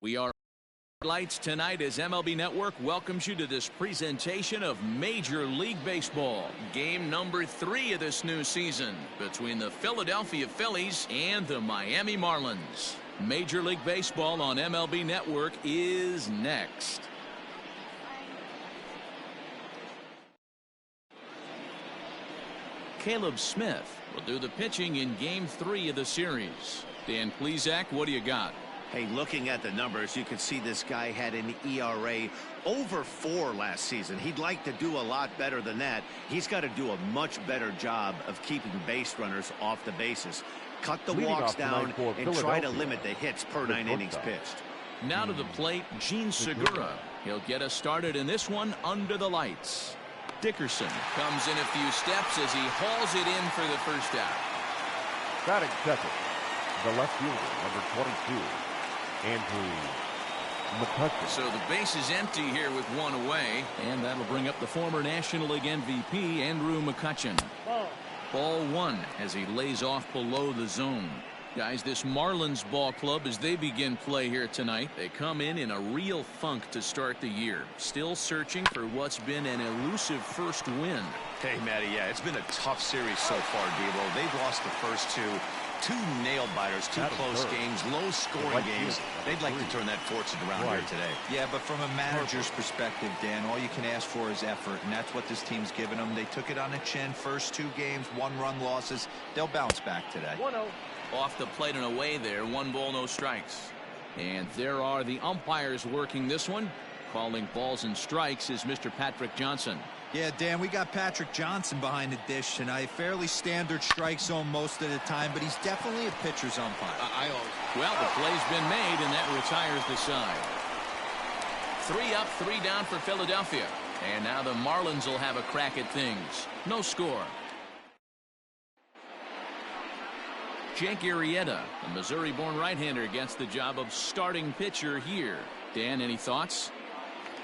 We are lights tonight as MLB Network welcomes you to this presentation of Major League Baseball. Game number 3 of this new season between the Philadelphia Phillies and the Miami Marlins. Major League Baseball on MLB Network is next. Caleb Smith will do the pitching in Game 3 of the series. Dan Plesac, what do you got? Hey, looking at the numbers, you can see this guy had an ERA over 4 last season. He'd like to do a lot better than that. He's got to do a much better job of keeping base runners off the bases. Cut the walks down and try to limit the hits per 9 innings pitched. Now to the plate, Gene Segura. He'll get us started in this one under the lights. Dickerson comes in a few steps as he hauls it in for the first out. Batting second, the left fielder, number 22. Andrew McCutcheon. So the base is empty here with 1 away, and that'll bring up the former National League MVP Andrew McCutcheon. Ball 1 as he lays off below the zone. Guys, this Marlins ball club, as they begin play here tonight, they come in a real funk to start the year. Still searching for what's been an elusive first win. Hey, Matty, yeah, it's been a tough series so far, D-Roll. They've lost the first two nail-biters, 2 close games, low-scoring games. They'd like to turn that fortune around here today. Yeah, but from a manager's perspective, Dan, all you can ask for is effort, and that's what this team's given them. They took it on the chin. First 2 games, 1-run losses. They'll bounce back today. 1-0. Off the plate and away there, 1 ball, no strikes. And there are the umpires working this one. Calling balls and strikes is Mr. Patrick Johnson. Yeah, Dan, we got Patrick Johnson behind the dish tonight. Fairly standard strike zone most of the time, but he's definitely a pitcher's umpire. Well, the play's been made, and that retires the side. 3 up, 3 down for Philadelphia. And now the Marlins will have a crack at things. No score. Jake Arrieta, a Missouri-born right-hander, gets the job of starting pitcher here. Dan, any thoughts?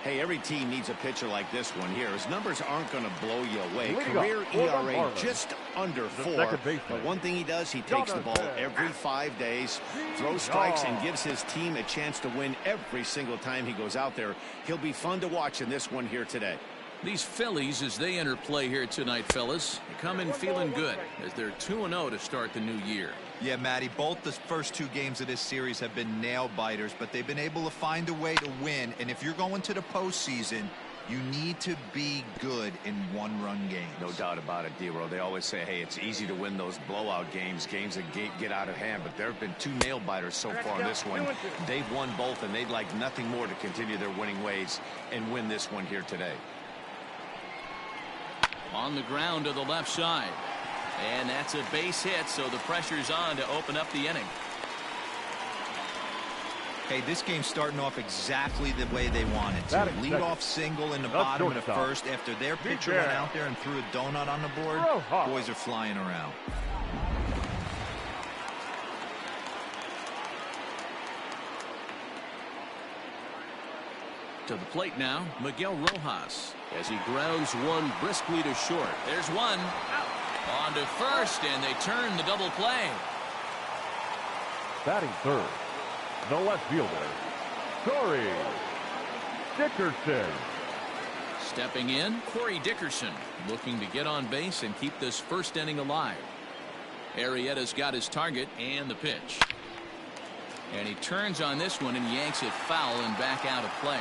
Hey, every team needs a pitcher like this one here. His numbers aren't going to blow you away. Career ERA just under 4. But one thing he does, he takes the ball every 5 days, throws strikes, and gives his team a chance to win every single time he goes out there. He'll be fun to watch in this one here today. These Phillies, as they enter play here tonight, fellas, they come in feeling good as they're 2-0 to start the new year. Yeah, Matty, both the first 2 games of this series have been nail-biters, but they've been able to find a way to win. And if you're going to the postseason, you need to be good in 1-run games. No doubt about it, D-Row. They always say, hey, it's easy to win those blowout games that get out of hand. But there have been 2 nail-biters so far in this one. They've won both, and they'd like nothing more to continue their winning ways and win this one here today. On the ground to the left side. And that's a base hit, so the pressure's on to open up the inning. Hey, this game's starting off exactly the way they want it to. Lead-off single in the bottom of the first after their pitcher went out there and threw a donut on the board. Boys are flying around. To the plate now, Miguel Rojas, as he grounds one briskly to short. There's one. On to first, and they turn the double play. Batting third, the left fielder, Corey Dickerson. Stepping in, Corey Dickerson, looking to get on base and keep this first inning alive. Arrieta's got his target and the pitch. And he turns on this one and yanks it foul and back out of play.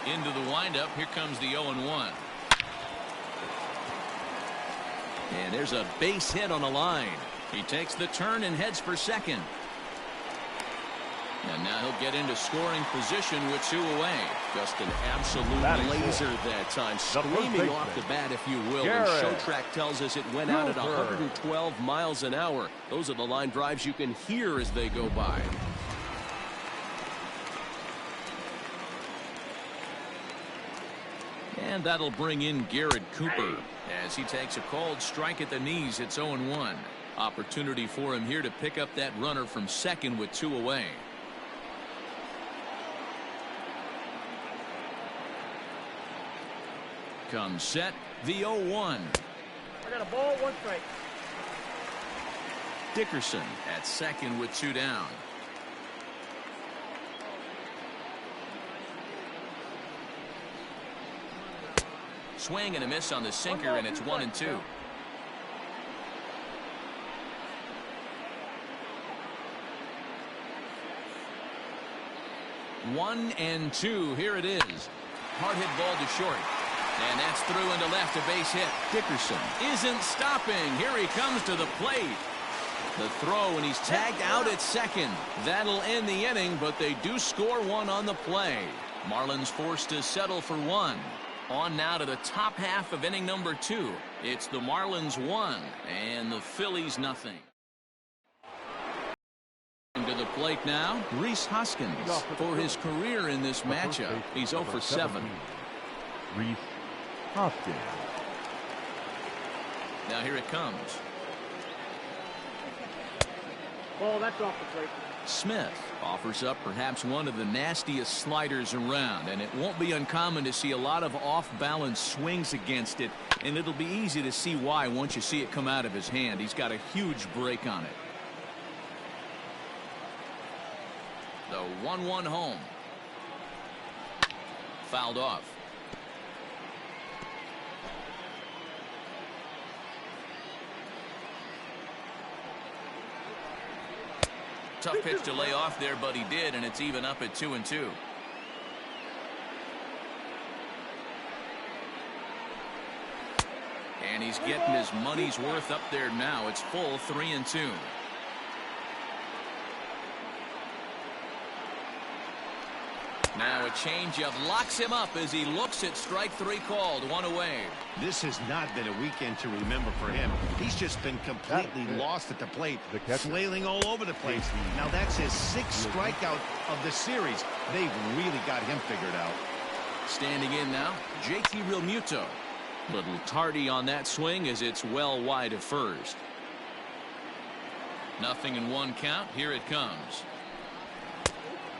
Into the windup, here comes the 0-1. And there's a base hit on the line. He takes the turn and heads for second. And now he'll get into scoring position with 2 away. Just an absolute laser that time, screaming off the bat, if you will. And Show Track tells us it went out at 112 miles an hour. Those are the line drives you can hear as they go by. And that'll bring in Garrett Cooper as he takes a called strike at the knees. It's 0-1. Opportunity for him here to pick up that runner from second with 2 away. Comes set, the 0-1. I got a ball, 1 strike. Dickerson at second with 2 down. Swing and a miss on the sinker, and it's 1-2. 1-2. Here it is. Hard hit ball to short. And that's through into left, a base hit. Dickerson isn't stopping. Here he comes to the plate. The throw, and he's tagged out at second. That'll end the inning, but they do score one on the play. Marlins forced to settle for 1. On now to the top half of inning number 2. It's the Marlins 1 and the Phillies nothing. To the plate now, Rhys Hoskins for his career in this matchup. He's 0 for 7. Rhys Hoskins. Now here it comes. Ball, that's off the plate. Smith offers up perhaps one of the nastiest sliders around, and it won't be uncommon to see a lot of off-balance swings against it, and it'll be easy to see why once you see it come out of his hand. He's got a huge break on it. The 1-1 home. Fouled off. Tough pitch to lay off there, but he did, and it's even up at 2-2. And he's getting his money's worth up there now. It's full 3-2. Now a changeup locks him up as he looks at strike 3 called. 1 away. This has not been a weekend to remember for him. He's just been completely lost at the plate, flailing all over the place. Now that's his 6th strikeout of the series. They've really got him figured out. Standing in now, JT Realmuto. Little tardy on that swing as it's well wide of first. 0-1 count. Here it comes.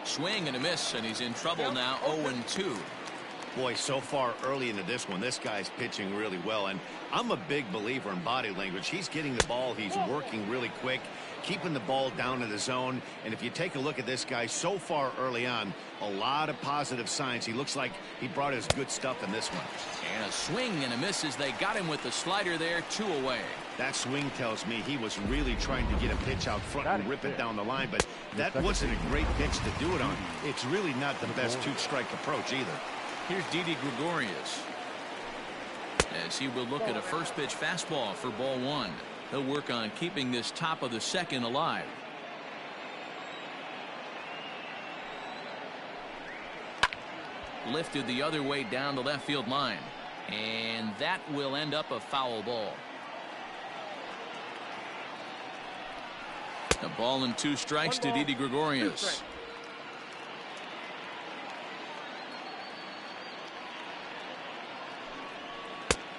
Swing and a miss, and he's in trouble now. 0-2. Boy, so far early into this one, this guy's pitching really well, and I'm a big believer in body language. He's getting the ball, he's working really quick, keeping the ball down in the zone, and if you take a look at this guy so far early on, a lot of positive signs. He looks like he brought his good stuff in this one. And a swing and a miss as they got him with the slider there. 2 away. That swing tells me he was really trying to get a pitch out front and rip it down the line, but that wasn't a great pitch to do it on. It's really not the best 2-strike approach either. Here's Didi Gregorius as he will look at a first pitch fastball for ball 1. He'll work on keeping this top of the second alive. Lifted the other way down the left field line, and that will end up a foul ball. A ball and 2 strikes to Didi Gregorius.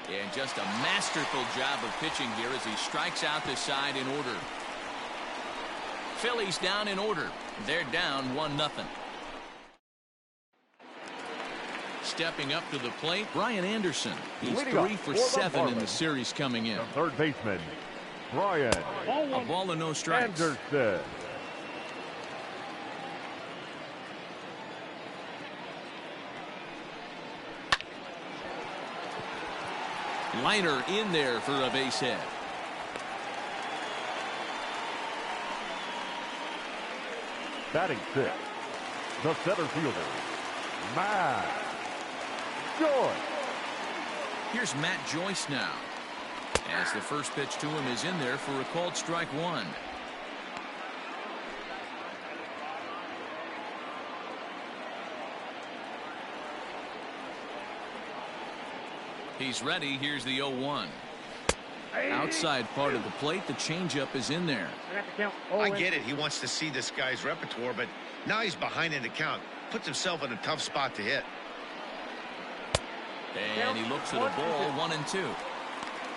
And just a masterful job of pitching here as he strikes out the side in order. Phillies down in order. They're down 1-0. Stepping up to the plate, Brian Anderson. He's 3 for 7 in the series coming in. The third baseman, Brian. A ball and no strikes. Anderson. Liner in there for a base hit. Batting 6th, the center fielder, Matt Joyce. Here's Matt Joyce now, as the first pitch to him is in there for a called strike 1. He's ready. Here's the 0-1. Outside part of the plate, the changeup is in there. I get it. He wants to see this guy's repertoire, but now he's behind in the count. Puts himself in a tough spot to hit. And he looks at a ball. 1-2.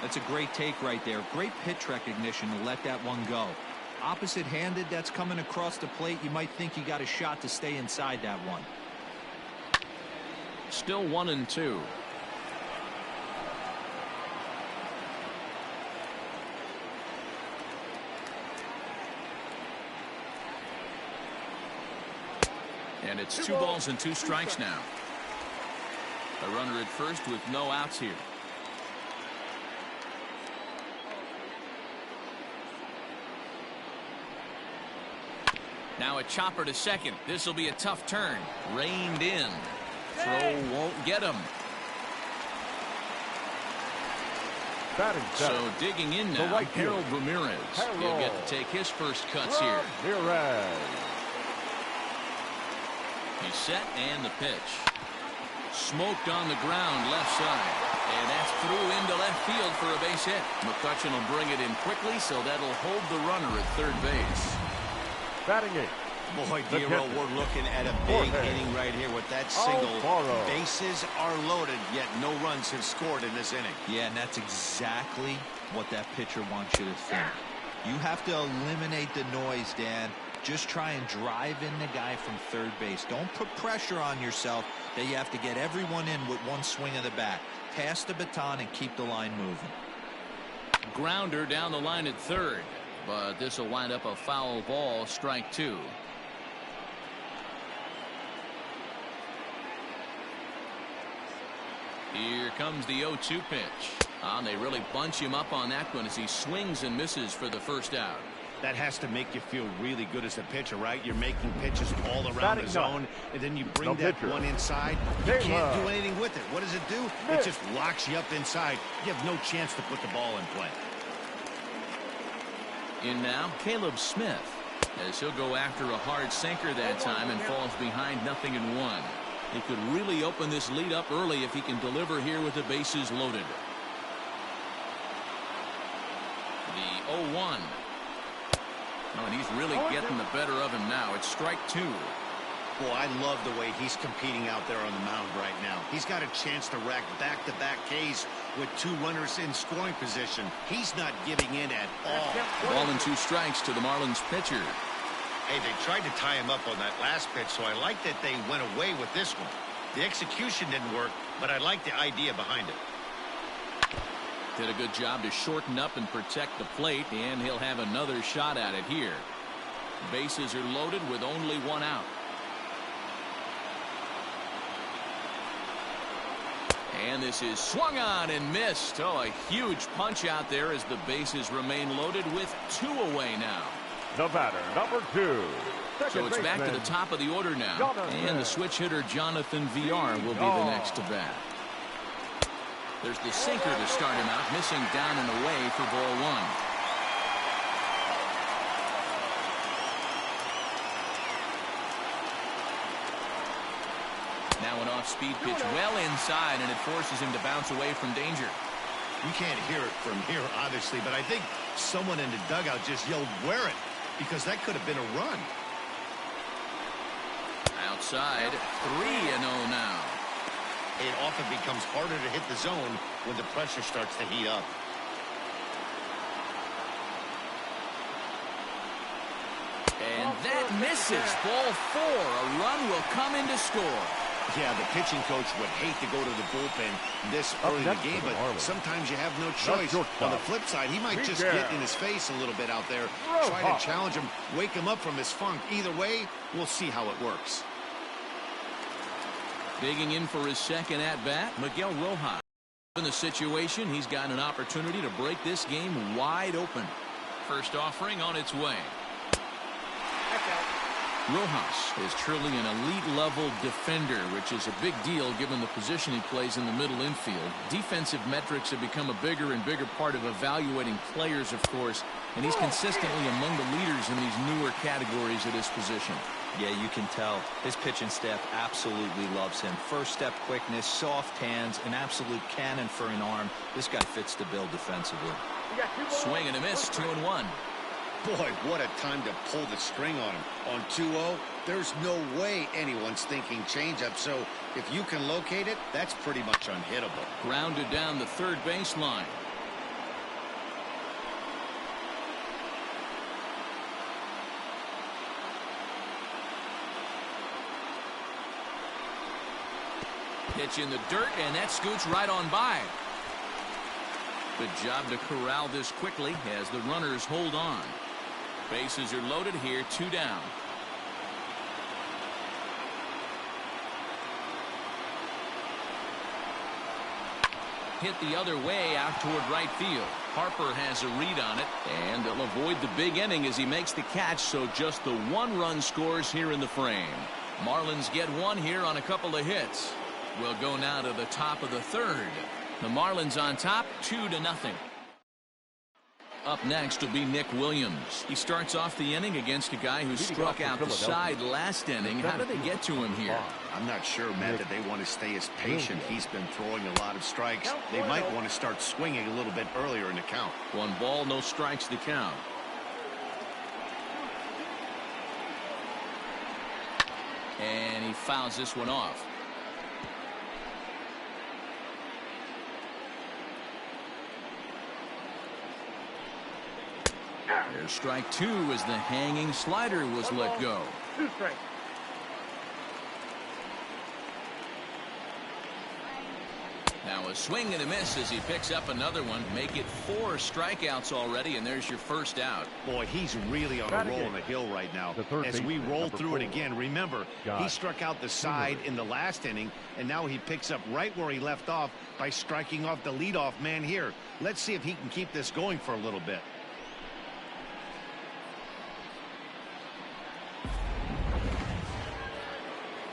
That's a great take right there. Great pitch recognition to let that one go. Opposite-handed, that's coming across the plate. You might think you got a shot to stay inside that one. Still 1-2. And it's 2 balls and 2 strikes now. A runner at first with no outs here. Now a chopper to second. This will be a tough turn. Reined in. Throw won't get him. So digging in now, Harold Ramirez. He'll get to take his first cuts here. He's set and the pitch. Smoked on the ground left side. And that's through into left field for a base hit. McCutchen will bring it in quickly, so that'll hold the runner at third base. Batting 8. Boy, Dero, we're looking at a big inning right here with that single. Bases are loaded, yet no runs have scored in this inning. Yeah, and that's exactly what that pitcher wants you to think. You have to eliminate the noise, Dan. Just try and drive in the guy from third base. Don't put pressure on yourself that you have to get everyone in with one swing of the bat. Pass the baton and keep the line moving. Grounder down the line at third, but this will wind up a foul ball, strike 2. Here comes the 0-2 pitch. They really bunch him up on that one as he swings and misses for the first out. That has to make you feel really good as a pitcher, right? You're making pitches all around the zone, and then you bring that one inside. You can't do anything with it. What does it do? It just locks you up inside. You have no chance to put the ball in play. In now, Caleb Smith, as he'll go after a hard sinker that time and falls behind 0-1. He could really open this lead up early if he can deliver here with the bases loaded. The 0-1. Oh, and he's really getting the better of him now. It's strike 2. Boy, I love the way he's competing out there on the mound right now. He's got a chance to rack back-to-back Ks with 2 runners in scoring position. He's not giving in at all. Ball and 2 strikes to the Marlins pitcher. Hey, they tried to tie him up on that last pitch, so I like that they went away with this one. The execution didn't work, but I like the idea behind it. Did a good job to shorten up and protect the plate, and he'll have another shot at it here. Bases are loaded with only 1 out. And this is swung on and missed. Oh, a huge punch out there as the bases remain loaded with 2 away now. The batter, number 2. So it's back to the top of the order now. And the switch hitter, Jonathan VR, will be the next to bat. There's the sinker to start him out, missing down and away for ball 1. Now an off-speed pitch well inside, and it forces him to bounce away from danger. You can't hear it from here, obviously, but I think someone in the dugout just yelled, "Wear it," because that could have been a run. Outside, 3-0 now. It often becomes harder to hit the zone when the pressure starts to heat up. And that misses. Ball 4. A run will come in to score. Yeah, the pitching coach would hate to go to the bullpen this early in the game, but sometimes you have no choice. On the flip side, he might just get in his face a little bit out there, try to challenge him, wake him up from his funk. Either way, we'll see how it works. Digging in for his second at-bat, Miguel Rojas. In the situation, he's got an opportunity to break this game wide open. First offering on its way. Rojas is truly an elite-level defender, which is a big deal given the position he plays in the middle infield. Defensive metrics have become a bigger and bigger part of evaluating players, of course, and he's consistently among the leaders in these newer categories at his position. Yeah, you can tell. His pitching staff absolutely loves him. First step quickness, soft hands, an absolute cannon for an arm. This guy fits the bill defensively. Swing and a miss, 2-1. Boy, what a time to pull the string on him. On 2-0, there's no way anyone's thinking changeup, so if you can locate it, that's pretty much unhittable. Grounded down the third baseline. Pitch in the dirt, and that scoots right on by. Good job to corral this quickly as the runners hold on. Bases are loaded here, 2 down. hit the other way out toward right field. Harper has a read on it, and they'll avoid the big inning as he makes the catch, so just the 1-run scores here in the frame. Marlins get one here on a couple of hits. We'll go now to the top of the third. The Marlins on top, 2-0. Up next will be Nick Williams. He starts off the inning against a guy who struck out the side last inning. How did they get to him here? I'm not sure, Matt, that they want to stay as patient. He's been throwing a lot of strikes. They might want to start swinging a little bit earlier in the count. 1 ball, no strikes to count. And he fouls this one off. There's strike 2 as the hanging slider was let go. 2 strikes. Now a swing and a miss as he picks up another one. Make it 4 strikeouts already, and there's your first out. Boy, he's really on a roll on the hill right now. As we roll through it again, remember, he struck out the side in the last inning, and now he picks up right where he left off by striking off the leadoff man here. Let's see if he can keep this going for a little bit.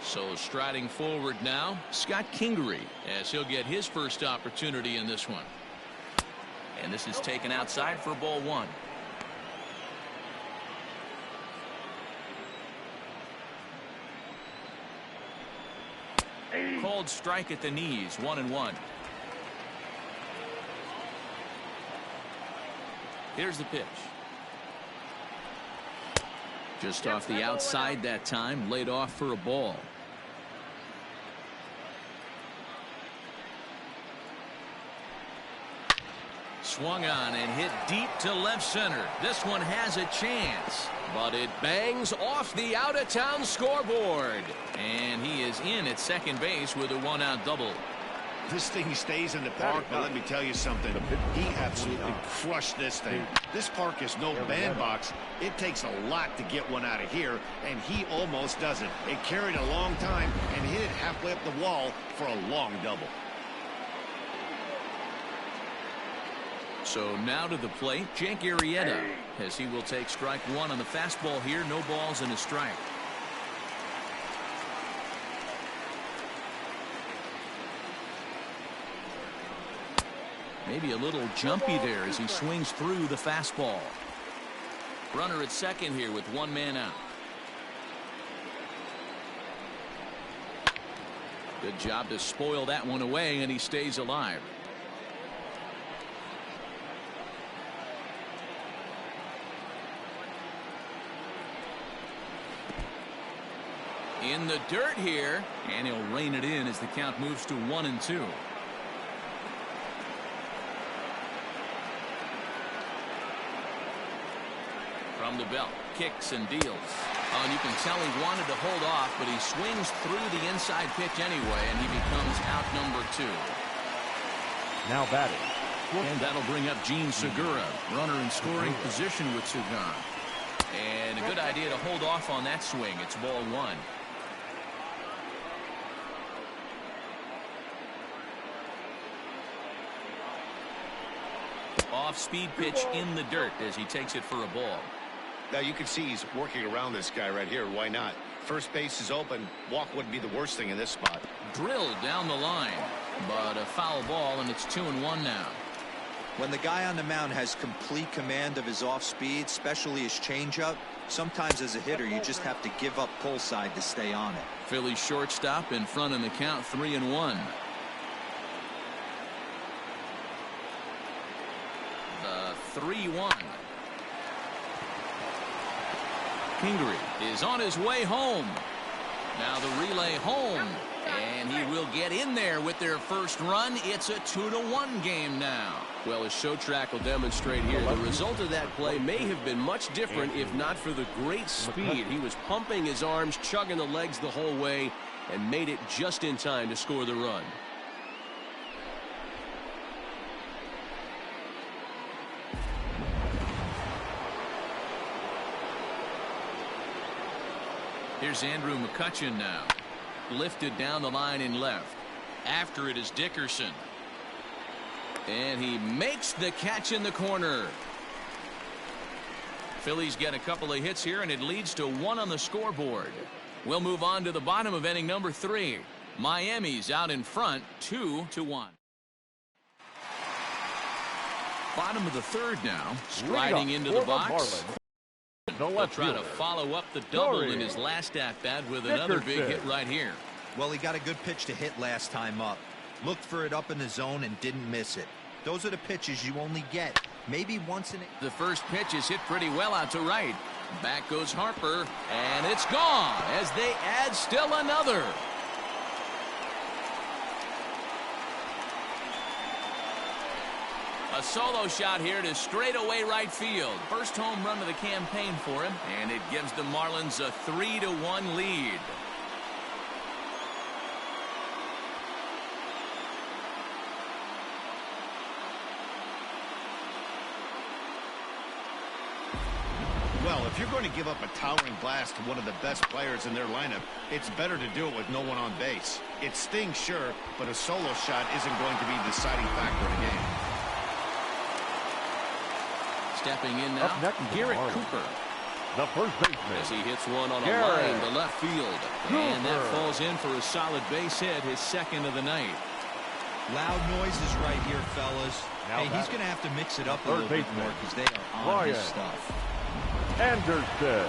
So striding forward now, Scott Kingery, as he'll get his first opportunity in this one. And this is taken outside for ball 1. Called strike at the knees, 1-1. Here's the pitch. Just off the outside that time, laid off for a ball. Swung on and hit deep to left center. This one has a chance, but it bangs off the out-of-town scoreboard. And he is in at second base with a 1-out double. This thing stays in the park, but let me tell you something. He absolutely crushed this thing. This park is no bandbox. It takes a lot to get one out of here, and he almost does it. It carried a long time and hit it halfway up the wall for a long double. So now to the plate, Jake Arrieta, as he will take strike 1 on the fastball here. No balls and a strike. Maybe a little jumpy there as he swings through the fastball. Runner at second here with 1 man out. Good job to spoil that one away, and he stays alive. In the dirt here, and he'll rein it in as the count moves to 1-2. From the belt, kicks and deals. Oh, and you can tell he wanted to hold off, but he swings through the inside pitch anyway, and he becomes out number 2. Now batting. And that'll bring up Gene Segura, runner in scoring position with Segura. And a good idea to hold off on that swing. It's ball 1. Off-speed pitch in the dirt as he takes it for a ball. Now you can see he's working around this guy right here. Why not? First base is open. Walk wouldn't be the worst thing in this spot. Drilled down the line, but a foul ball, and it's 2-1 now. When the guy on the mound has complete command of his off speed, especially his changeup, sometimes as a hitter you just have to give up pull side to stay on it. Phillies shortstop in front in the count, 3-1. The 3-1. Kingery is on his way home. Now the relay home, and he will get in there with their first run. It's a 2-1 game now. Well, as Show Track will demonstrate here, the result of that play may have been much different if not for the great speed. He was pumping his arms, chugging the legs the whole way, and made it just in time to score the run. Here's Andrew McCutchen now. Lifted down the line in left. After it is Dickerson. And he makes the catch in the corner. Phillies get a couple of hits here, and it leads to 1 on the scoreboard. We'll move on to the bottom of inning number 3. Miami's out in front, 2-1. Bottom of the 3rd now, striding into the box. He'll try to follow up the double in his last at-bat with another big hit right here. Well, he got a good pitch to hit last time up. Looked for it up in the zone and didn't miss it. Those are the pitches you only get maybe once in a... The first pitch is hit pretty well out to right. Back goes Harper, and it's gone as they add still another. A solo shot here to straightaway right field. First home run of the campaign for him, and it gives the Marlins a 3-1 lead. Well, if you're going to give up a towering blast to one of the best players in their lineup, it's better to do it with no one on base. It stings, sure, but a solo shot isn't going to be the deciding factor in the game. Stepping in now, Garrett Cooper. The first baseman. As he hits one on a line to left field. And that falls in for a solid base hit, his second of the night. Loud noises right here, fellas. Hey, he's going to have to mix it up a little bit more because they are on his stuff. Anderson.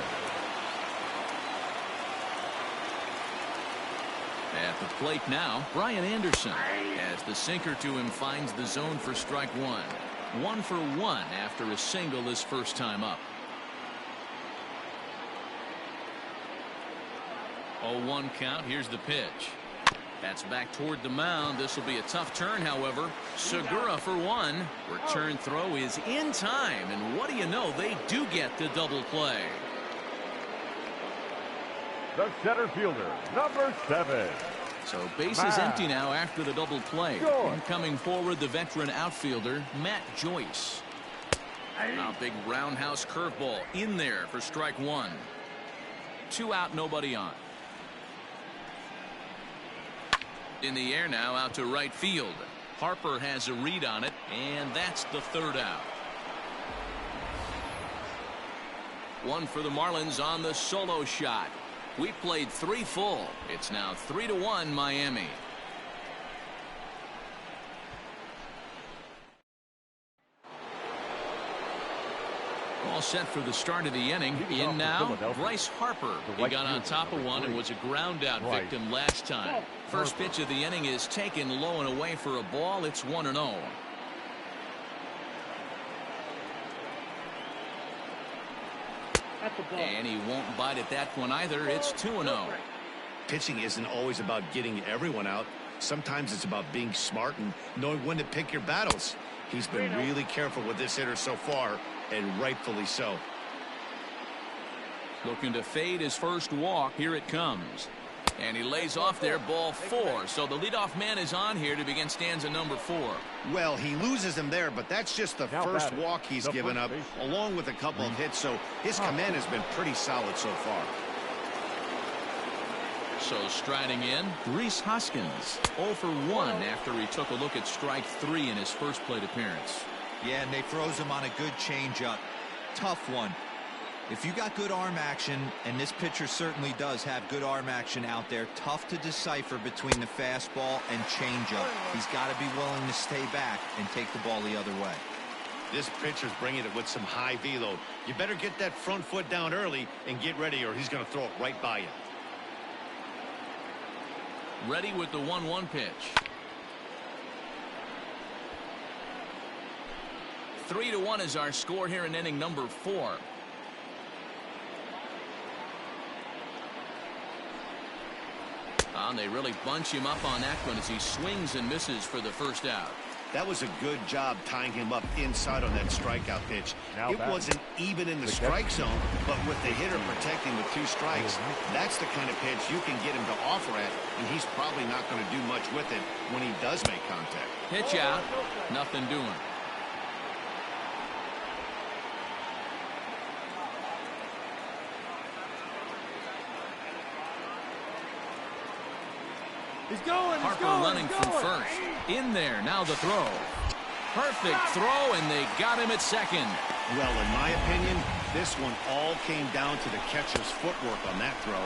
At the plate now, Brian Anderson, as the sinker to him finds the zone for strike 1. 1 for 1 after a single his first time up. 0-1 count. Here's the pitch. That's back toward the mound. This will be a tough turn, however. Segura for 1. Return throw is in time, and what do you know, they do get the double play. The center fielder, number 7. So base is empty now after the double play. And coming forward, the veteran outfielder, Matt Joyce. A big roundhouse curveball in there for strike 1. 2 out, nobody on. In the air now, out to right field. Harper has a read on it, and that's the 3rd out. 1 for the Marlins on the solo shot. We played 3 full. It's now 3-1 Miami. All set for the start of the inning. In now, Bryce Harper. He got on top of one and was a ground out victim last time. First pitch of the inning is taken low and away for a ball. It's 1-0. And he won't bite at that one either. It's 2-0. Pitching isn't always about getting everyone out. Sometimes it's about being smart and knowing when to pick your battles. He's been really careful with this hitter so far, and rightfully so. Looking to fade his first walk. Here it comes. And he lays off there, ball 4. So the leadoff man is on here to begin stanza number 4. Well, he loses him there, but that's just the first walk he's given up, along with a couple of hits. So his command has been pretty solid so far. So striding in, Rhys Hoskins, 0 for 1 after he took a look at strike 3 in his first plate appearance. Yeah, and they froze him on a good changeup. Tough one. If you got good arm action, and this pitcher certainly does have good arm action out there, tough to decipher between the fastball and changeup. He's got to be willing to stay back and take the ball the other way. This pitcher's bringing it with some high velo. You better get that front foot down early and get ready, or he's going to throw it right by you. Ready with the 1-1 pitch. 3-1 is our score here in inning number 4. And they really bunch him up on that one as he swings and misses for the first out. That was a good job tying him up inside on that strikeout pitch. It wasn't even in the strike zone, but with the hitter protecting with 2 strikes, that's the kind of pitch you can get him to offer at, and he's probably not going to do much with it when he does make contact. Pitch out, nothing doing. He's going. Harper running from first. In there. Now the throw. Perfect throw, and they got him at second. Well, in my opinion, this one all came down to the catcher's footwork on that throw.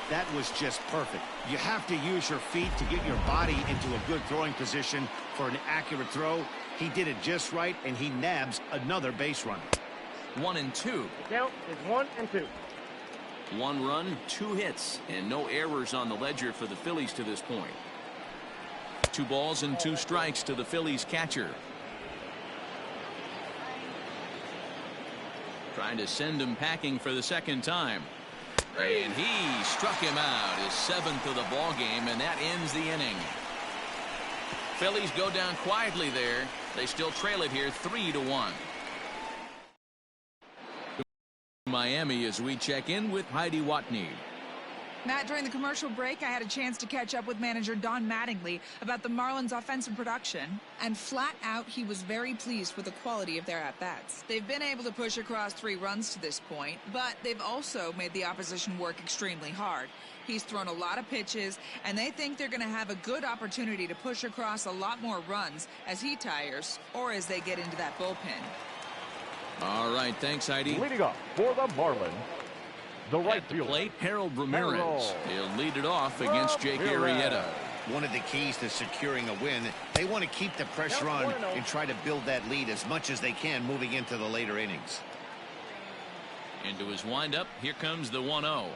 That was just perfect. You have to use your feet to get your body into a good throwing position for an accurate throw. He did it just right, and he nabs another base runner. 1-2. Count is 1-2. 1 run, 2 hits, and no errors on the ledger for the Phillies to this point. 2 balls and 2 strikes to the Phillies catcher. Trying to send him packing for the second time. And he struck him out, his 7th of the ball game, and that ends the inning. Phillies go down quietly there. They still trail it here 3-1. Miami as we check in with Heidi Watney. Matt, during the commercial break, I had a chance to catch up with manager Don Mattingly about the Marlins' offensive production, and flat out, he was very pleased with the quality of their at-bats. They've been able to push across 3 runs to this point, but they've also made the opposition work extremely hard. He's thrown a lot of pitches, and they think they're going to have a good opportunity to push across a lot more runs as he tires or as they get into that bullpen. All right, thanks, Heidi. Leading off for the Marlins, the right At the fielder, plate, Harold Ramirez. He'll lead it off against Jake Arrieta. One of the keys to securing a win, they want to keep the pressure on and try to build that lead as much as they can moving into the later innings. Into his windup, here comes the 1-0.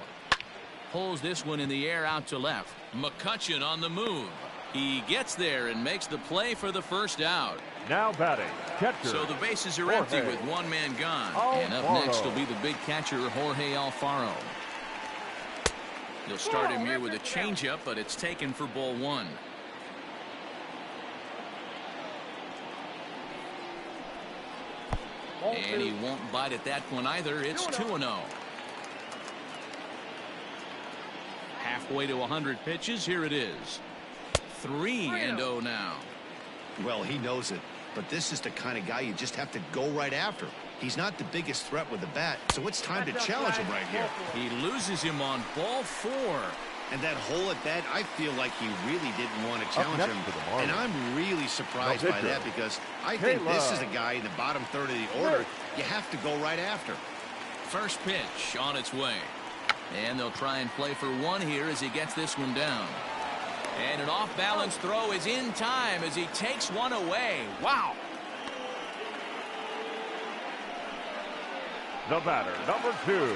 Pulls this one in the air out to left. McCutchen on the move. He gets there and makes the play for the first out. now batting, catcher. So the bases are empty with 1 man gone. And up next will be the big catcher, Jorge Alfaro. He'll start him here with a changeup, but it's taken for ball 1. And he won't bite at that one either. It's 2-0. Halfway to 100 pitches. Here it is. 3-0 now. Well, he knows it, but this is the kind of guy you just have to go right after. He's not the biggest threat with the bat, so it's time to challenge him right here. He loses him on ball 4. And that hole at bat, I feel like he really didn't want to challenge him. And I'm really surprised by that, because I think this is a guy in the bottom third of the order you have to go right after. First pitch on its way. And they'll try and play for 1 here as he gets this one down. And an off-balance throw is in time as he takes 1 away. Wow. The batter, number 2.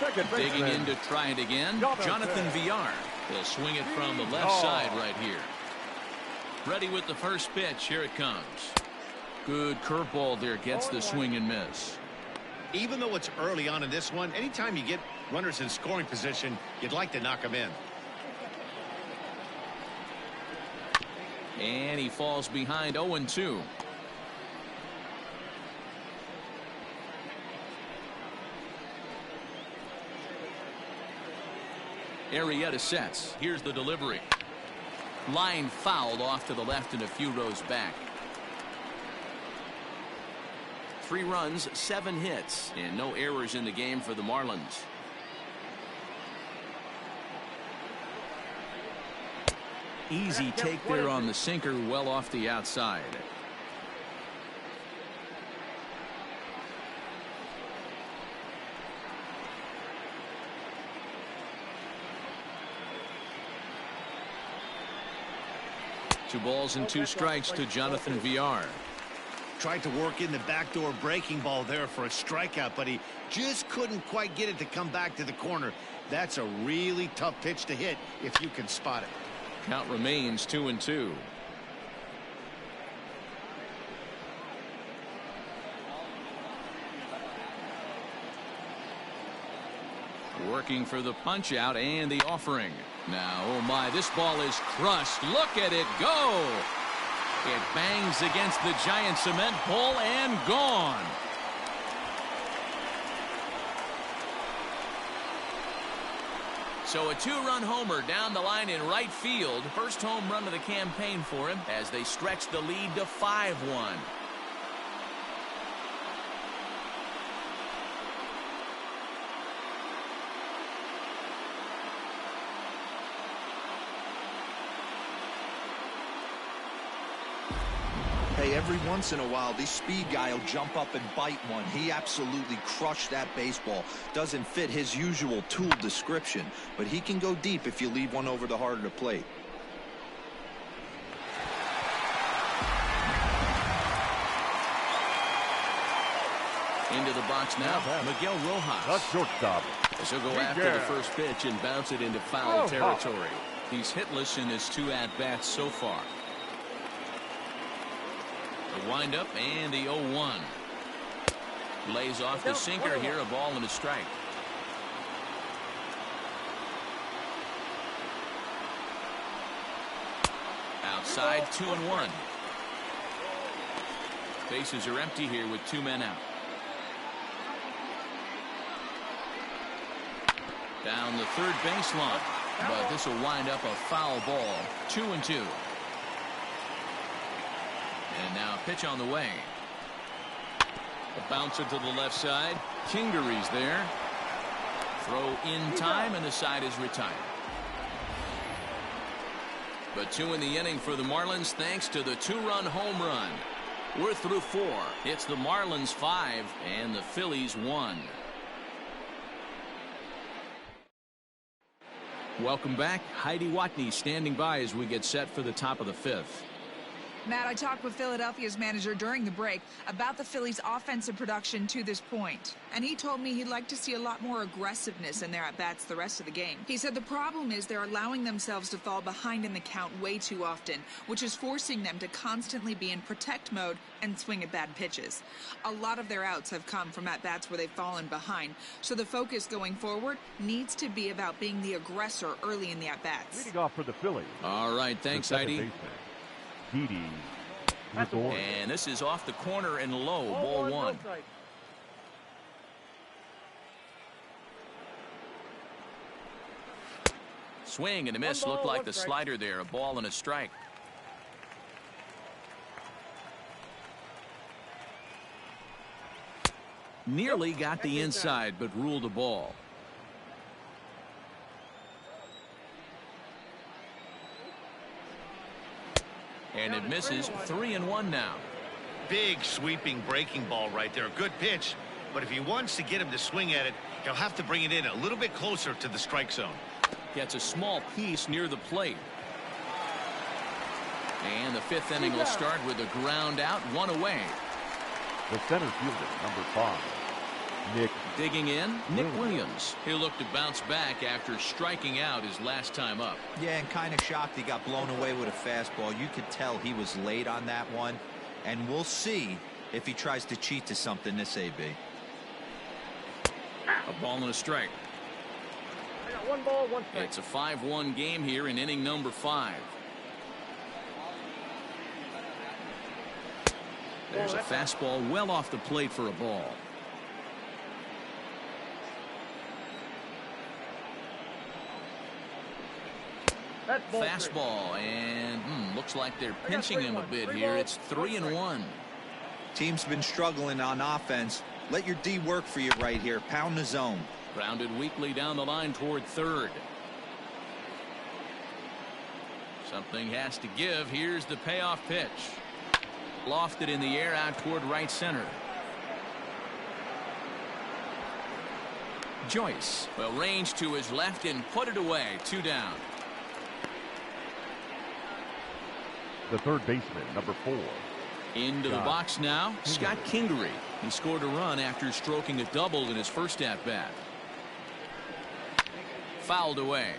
Second baseman. Digging in to try it again, Jonathan Villar. He'll swing it from the left side right here. Ready with the first pitch. Here it comes. Good curveball there. Gets the swing and miss. Even though it's early on in this one, anytime you get runners in scoring position, you'd like to knock them in. And he falls behind 0-2. Arrieta sets. Here's the delivery. Line fouled off to the left and a few rows back. 3 runs, 7 hits, and no errors in the game for the Marlins. Easy take there on the sinker, well off the outside. Two balls and 2 strikes to Jonathan Villar. Tried to work in the backdoor breaking ball there for a strikeout, but he just couldn't quite get it to come back to the corner. That's a really tough pitch to hit if you can spot it. Count remains 2-2. Working for the punch out and the offering. Now, oh my, this ball is crushed. Look at it go. It bangs against the giant cement pole and gone. So a 2-run homer down the line in right field. First home run of the campaign for him as they stretch the lead to 5-1. Hey, every once in a while, this speed guy will jump up and bite one. He absolutely crushed that baseball. Doesn't fit his usual tool description, but he can go deep if you leave one over the heart of the plate. Into the box now, Miguel Rojas. That's shortstop. As he'll go after the first pitch and bounce it into foul territory. He's hitless in his 2 at-bats so far. The windup and the 0-1. Lays off the sinker here, a ball and a strike. Outside, 2-1. Bases are empty here with 2 men out. Down the third baseline, but this will wind up a foul ball. 2-2. And now a pitch on the way. A bouncer to the left side. Kingery's there. Throw in time, and the side is retired. But 2 in the inning for the Marlins thanks to the 2-run home run. We're through 4. It's the Marlins 5 and the Phillies 1. Welcome back. Heidi Watney standing by as we get set for the top of the 5th. Matt, I talked with Philadelphia's manager during the break about the Phillies' offensive production to this point. And he told me he'd like to see a lot more aggressiveness in their at-bats the rest of the game. He said the problem is they're allowing themselves to fall behind in the count way too often, which is forcing them to constantly be in protect mode and swing at bad pitches. A lot of their outs have come from at-bats where they've fallen behind. So the focus going forward needs to be about being the aggressor early in the at-bats. Leading off for the Phillies. All right, thanks, Heidi. Baseman, and this is off the corner and low, ball 1. Swing and a miss. Looked like the slider there. A ball and a strike. Nearly got the inside, but ruled a ball. And it misses. 3-1 now. Big sweeping breaking ball right there. Good pitch. But if he wants to get him to swing at it, he'll have to bring it in a little bit closer to the strike zone. Gets a small piece near the plate. And the 5th inning will start with a ground out, 1 away. The center fielder, number 5. Nick. Digging in, Nick Williams. He'll look to bounce back after striking out his last time up. Yeah, and kind of shocked he got blown away with a fastball. You could tell he was late on that one. And we'll see if he tries to cheat to something this AB. A ball and a strike. I got 1 ball, 1 strike. It's a 5-1 game here in inning number 5. There's a fastball well off the plate for a ball. Fastball, and looks like they're pinching him a bit here. It's 3-1. Team's been struggling on offense. Let your D work for you right here. Pound the zone. Grounded weakly down the line toward third. Something has to give. Here's the payoff pitch. Lofted in the air out toward right center. Joyce will range to his left and put it away. 2 down. The third baseman, number 4. Into the box now, Scott Kingery. He scored a run after stroking a double in his first at-bat. Fouled away.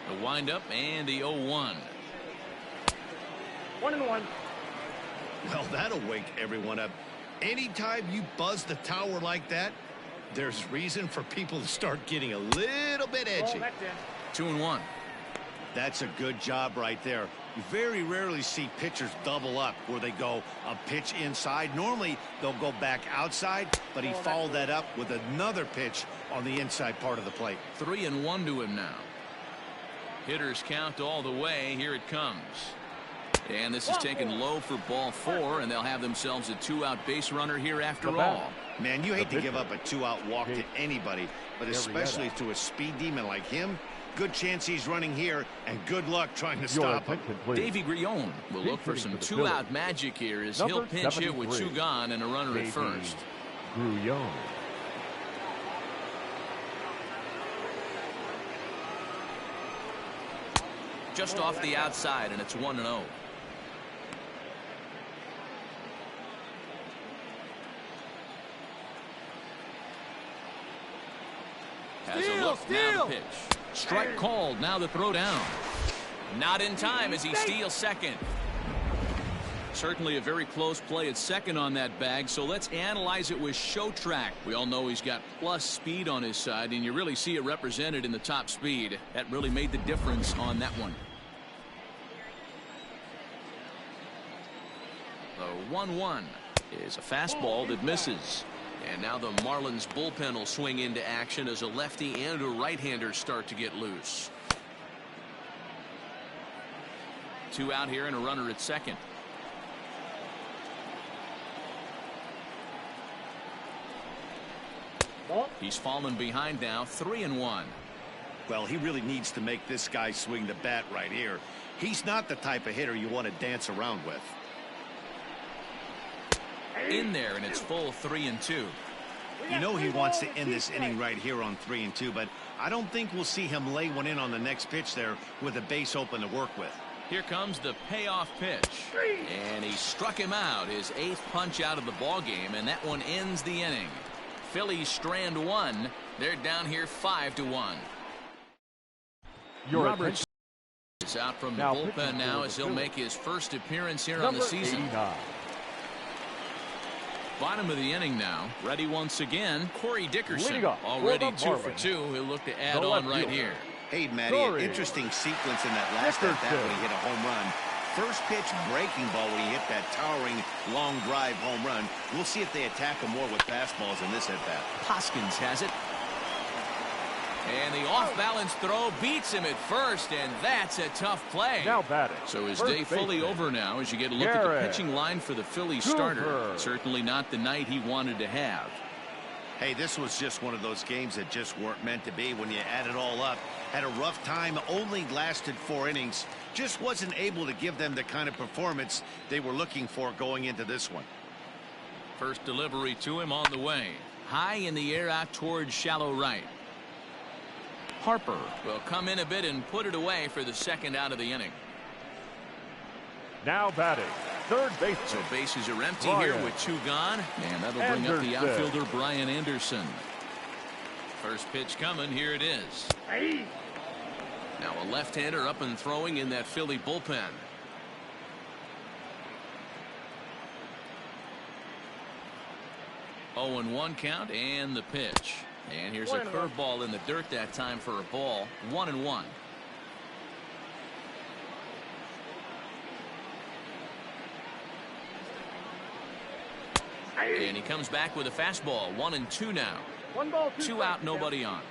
The windup and the 0-1. 1-1. Well, that'll wake everyone up. Anytime you buzz the tower like that, there's reason for people to start getting a little bit edgy. 2-1. That's a good job right there. You very rarely see pitchers double up where they go a pitch inside. Normally they'll go back outside, but he followed that up with another pitch on the inside part of the plate. 3-1 to him now. Hitters count all the way. Here it comes. And this is taken low for ball 4, and they'll have themselves a 2-out base runner here after all. Man, you hate to give up a 2-out walk to anybody, but especially to a speed demon like him. Good chance he's running here, and good luck trying to stop him. Davey Grion will look for some two-out magic here as he'll pinch hit with two gone and a runner at first. Grion. Just off the outside, and it's 1-0. Has a look, now the pitch. Strike called, now the throw down. Not in time as he steals second. Certainly a very close play at second on that bag, so let's analyze it with show track. We all know he's got plus speed on his side, and you really see it represented in the top speed. That really made the difference on that one. The 1-1 is a fastball that misses. And now the Marlins bullpen will swing into action as a lefty and a right-hander start to get loose. Two out here and a runner at second. He's fallen behind now, 3-1. Well, he really needs to make this guy swing the bat right here. He's not the type of hitter you want to dance around with. In there, and it's full 3-2. You know he wants to end this inning right here on 3-2, but I don't think we'll see him lay one in on the next pitch there with a base open to work with. Here comes the payoff pitch, and he struck him out, his 8th punch out of the ball game, and that one ends the inning. Phillies strand one. They're down here 5-1. Roberts is out from the bullpen now as he'll make his first appearance here on the season. 89. Bottom of the inning now. Ready once again. Corey Dickerson already 2 for 2. He'll look to add on right here. Hey, Matty, an interesting sequence in that last at bat when he hit a home run. First pitch breaking ball when he hit that towering long drive home run. We'll see if they attack him more with fastballs in this at bat. Hoskins has it. And the off-balance throw beats him at first, and that's a tough play. Now batting. So his day fully over now as you get a look at the pitching line for the Phillies starter. Certainly not the night he wanted to have. Hey, this was just one of those games that just weren't meant to be when you add it all up. Had a rough time, only lasted 4 innings. Just wasn't able to give them the kind of performance they were looking for going into this one. First delivery to him on the way. High in the air out towards shallow right. Harper will come in a bit and put it away for the second out of the inning. Now batting, third base. So bases are empty here with 2 gone, and that'll bring up the outfielder Brian Anderson. First pitch coming, here it is. Now a left-hander up and throwing in that Philly bullpen. Oh, and 1 count, and the pitch. And here's a curveball in the dirt that time for a ball. 1-1. And he comes back with a fastball. 1-2 now. 1 ball, 2 out, nobody on.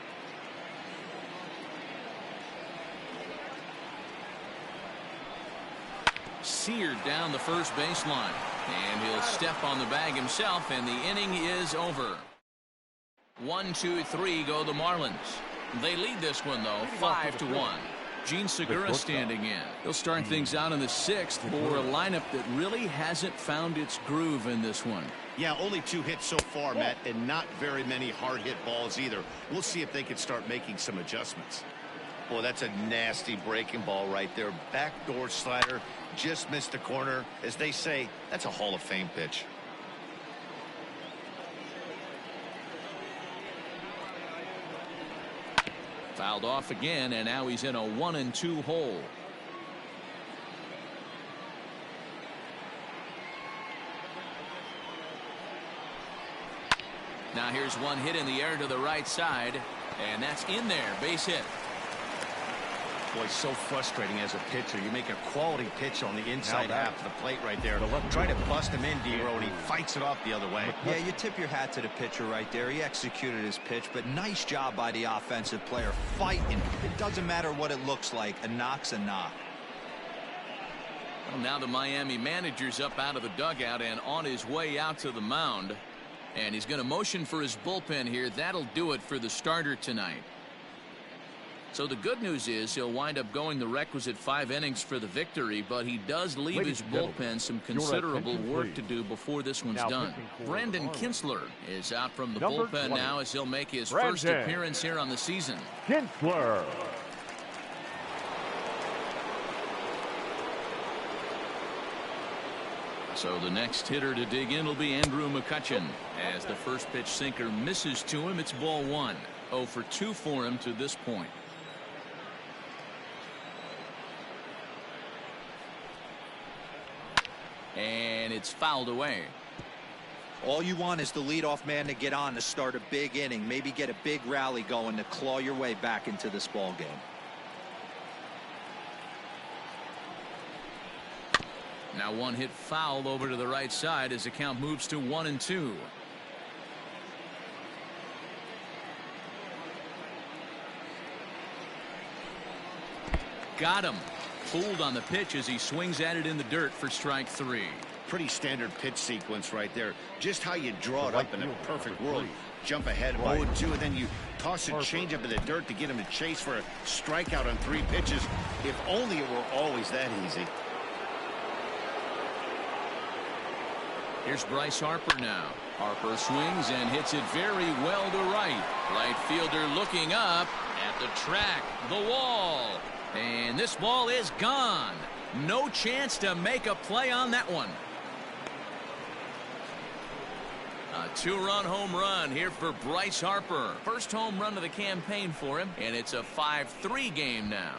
Seared down the first baseline. And he'll step on the bag himself, and the inning is over. 1, 2, 3 go the Marlins. They lead this one, though, 5-1. Gene Segura standing in. He'll start things out in the 6th for a lineup that really hasn't found its groove in this one. Yeah, only 2 hits so far, Matt, and not very many hard hit balls either. We'll see if they can start making some adjustments. Boy, that's a nasty breaking ball right there. Backdoor slider, just missed the corner. As they say, that's a Hall of Fame pitch. Fouled off again, and now he's in a 1-2 hole. Now here's one hit in the air to the right side, and that's in there, base hit. Boy, so frustrating as a pitcher. You make a quality pitch on the inside half of the plate right there. Try to bust him in, D-Row, and he fights it off the other way. Yeah, you tip your hat to the pitcher right there. He executed his pitch, but nice job by the offensive player fighting. It doesn't matter what it looks like. A knock's a knock. Well, now the Miami manager's up out of the dugout and on his way out to the mound. And he's going to motion for his bullpen here. That'll do it for the starter tonight. So the good news is he'll wind up going the requisite 5 innings for the victory, but he does leave his bullpen some considerable work to do before this one's done. Brandon Kinsler is out from the bullpen now as he'll make his first appearance here on the season. Kinsler. So the next hitter to dig in will be Andrew McCutchen. As the first pitch sinker misses to him, it's ball 1. 0 for 2 for him to this point. And it's fouled away. All you want is the leadoff man to get on to start a big inning, maybe get a big rally going to claw your way back into this ball game. Now one hit foul over to the right side as the count moves to 1-2. Got him. Fooled on the pitch as he swings at it in the dirt for strike 3. Pretty standard pitch sequence right there. Just how you draw it up in a perfect world. Jump ahead 0-2, and then you toss a changeup in the dirt to get him to chase for a strikeout on 3 pitches. If only it were always that easy. Here's Bryce Harper now. Harper swings and hits it very well to right. Right fielder looking up at the track, the wall. And this ball is gone. No chance to make a play on that one. A 2-run home run here for Bryce Harper. First home run of the campaign for him, and it's a 5-3 game now.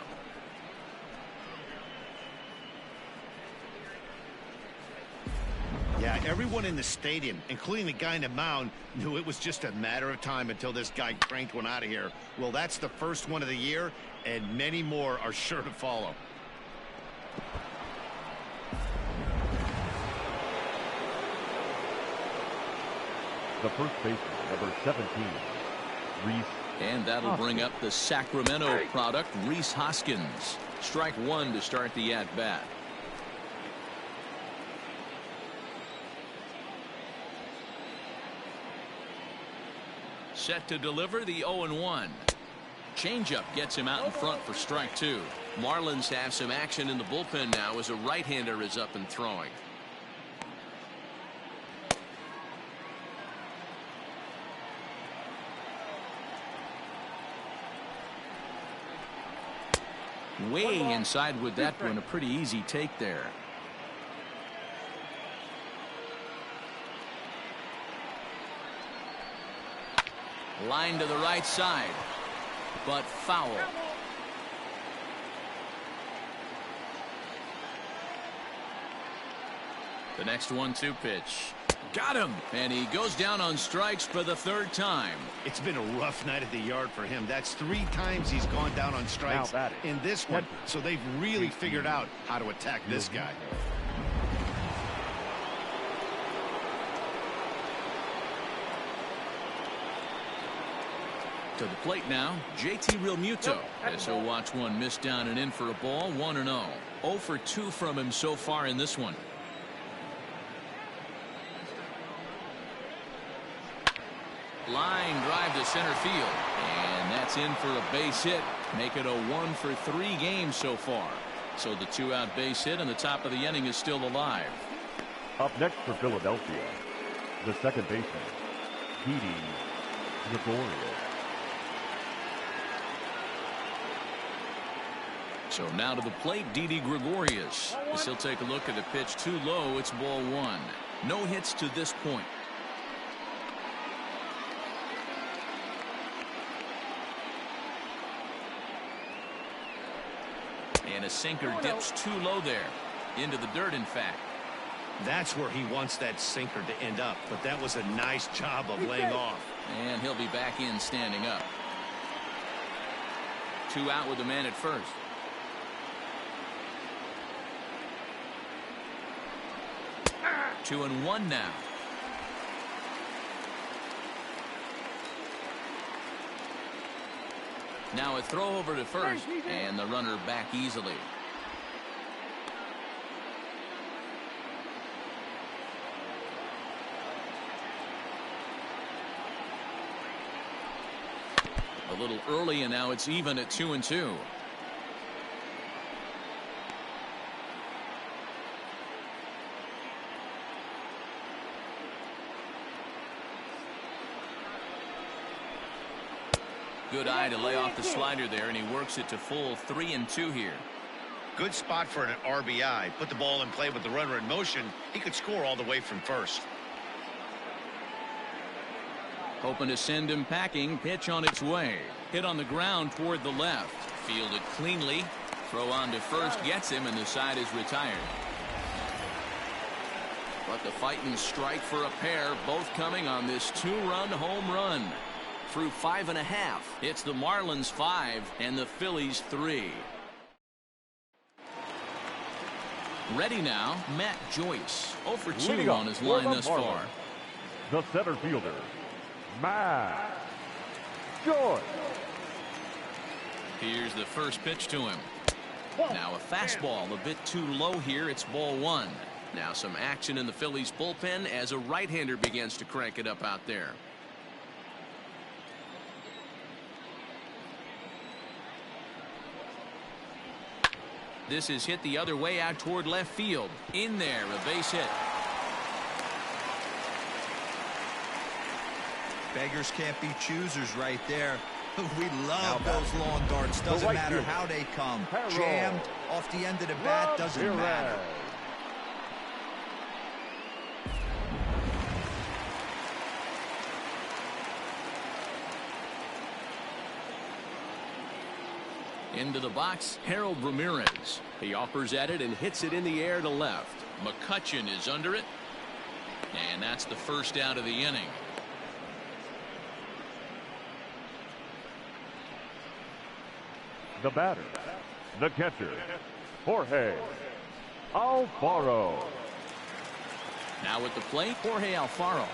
Yeah, everyone in the stadium, including the guy in the mound, knew it was just a matter of time until this guy cranked one out of here. Well, that's the first one of the year, and many more are sure to follow. The first baseman, number 17, Rhys. And that'll bring up the Sacramento product, Rhys Hoskins. Strike 1 to start the at-bat. Set to deliver the 0-1. Changeup gets him out in front for strike 2. Marlins have some action in the bullpen now as a right-hander is up and throwing. Way inside with that one, a pretty easy take there. Line to the right side, but foul. The next 1-2 pitch. Got him, and he goes down on strikes for the 3rd time. It's been a rough night at the yard for him. That's 3 times he's gone down on strikes in this one. So they've really figured out how to attack this guy. To the plate now, JT Realmuto, as he'll watch one miss down and in for a ball. 1-0. 0 for 2 from him so far in this one. Line drive to center field, and that's in for a base hit. Make it a 1 for 3 games so far. So the 2-out base hit and the top of the inning is still alive. Up next for Philadelphia, the second baseman, Didi Gregorius. So now to the plate, Didi Gregorius. As he'll take a look at the pitch too low, it's ball 1. No hits to this point. And a sinker dips too low there. Into the dirt, in fact. That's where he wants that sinker to end up. But that was a nice job of laying off. And he'll be back in standing up. 2 out with the man at first. Two and 1 now. Now a throw over to first, and the runner back easily. A little early, and now it's even at 2-2. Good eye to lay off the slider there, and he works it to full 3-2 here. Good spot for an RBI. Put the ball in play with the runner in motion. He could score all the way from first. Hoping to send him packing. Pitch on its way. Hit on the ground toward the left. Fielded cleanly. Throw on to first gets him, and the side is retired. But the fighting strike for a pair, both coming on this 2-run home run. Through 5.5. It's the Marlins 5 and the Phillies 3. Ready now, Matt Joyce. 0 for 2 on his line thus far. The center fielder, Matt Joyce. Here's the first pitch to him. Now a fastball a bit too low here. It's ball 1. Now some action in the Phillies bullpen as a right-hander begins to crank it up out there. This is hit the other way out toward left field. In there, a base hit. Beggars can't be choosers right there. We love those long darts. Doesn't matter how they come. Jammed off the end of the bat, doesn't matter. Into the box, Harold Ramirez. He offers at it and hits it in the air to left. McCutchen is under it. And that's the first out of the inning. The batter, the catcher, Jorge Alfaro. Now at the plate, Jorge Alfaro.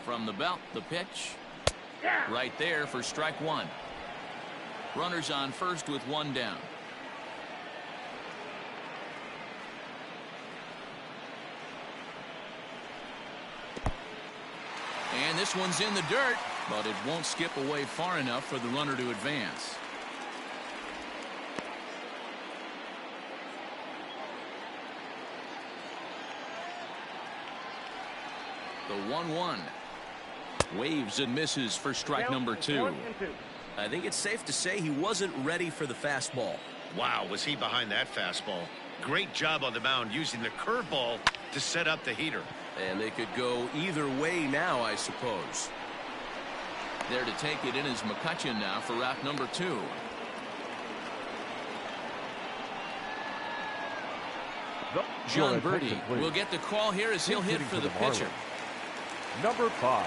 From the belt, the pitch. Right there for strike 1. Runners on first with 1 down. And this one's in the dirt, but it won't skip away far enough for the runner to advance. The 1-1. Waves and misses for strike number 2. I think it's safe to say he wasn't ready for the fastball. Wow, was he behind that fastball. Great job on the mound using the curveball to set up the heater. And they could go either way now, I suppose. There to take it in is McCutchen now for route number 2. John Birdie will get the call here as he'll hit for the pitcher. Number 5,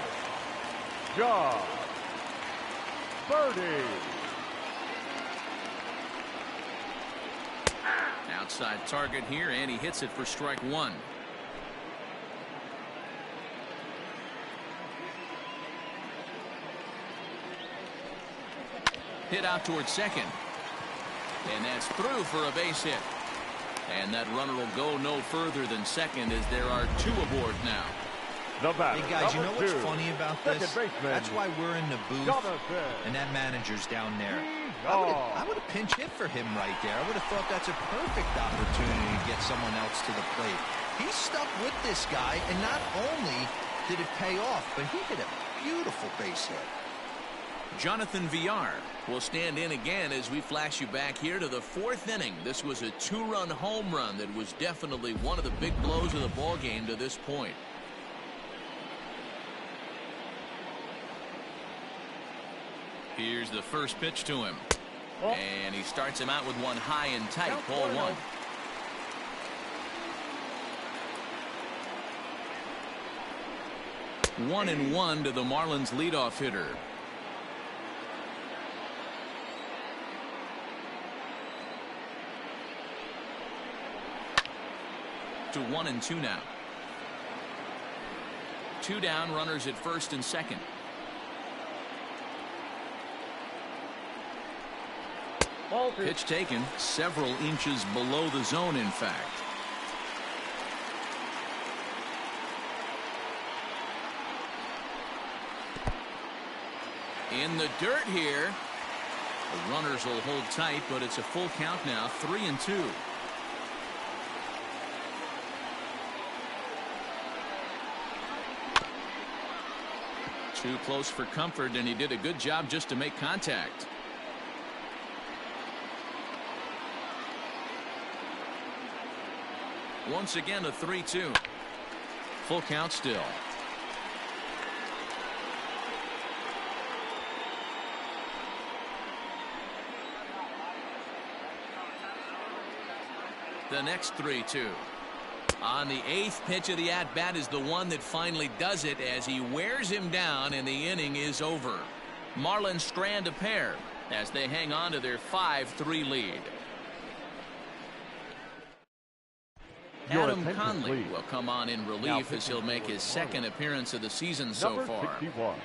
John Birdie. Outside target here, and he hits it for strike 1. Hit out towards second. And that's through for a base hit. And that runner will go no further than second as there are 2 aboard now. Hey guys, you know what's funny about this? That's why we're in the booth and that manager's down there. I would have pinch hit for him right there. I would have thought that's a perfect opportunity to get someone else to the plate. He stuck with this guy, and not only did it pay off, but he hit a beautiful base hit. Jonathan Villar will stand in again as we flash you back here to the 4th inning. This was a 2-run home run that was definitely one of the big blows of the ball game to this point. Here's the first pitch to him. And he starts him out with one high and tight. Ball 1. One and 1 to the Marlins leadoff hitter. To 1 and 2 now. 2 down, runners at first and second. Pitch taken several inches below the zone, in fact. In the dirt here. The runners will hold tight, but it's a full count now, 3-2. Too close for comfort, and he did a good job just to make contact. Once again, a 3-2. Full count still. The next 3-2. On the 8th pitch of the at-bat is the one that finally does it as he wears him down, and the inning is over. Marlins strand a pair as they hang on to their 5-3 lead. Adam Conley will come on in relief as he'll make his second appearance of the season so far. 61,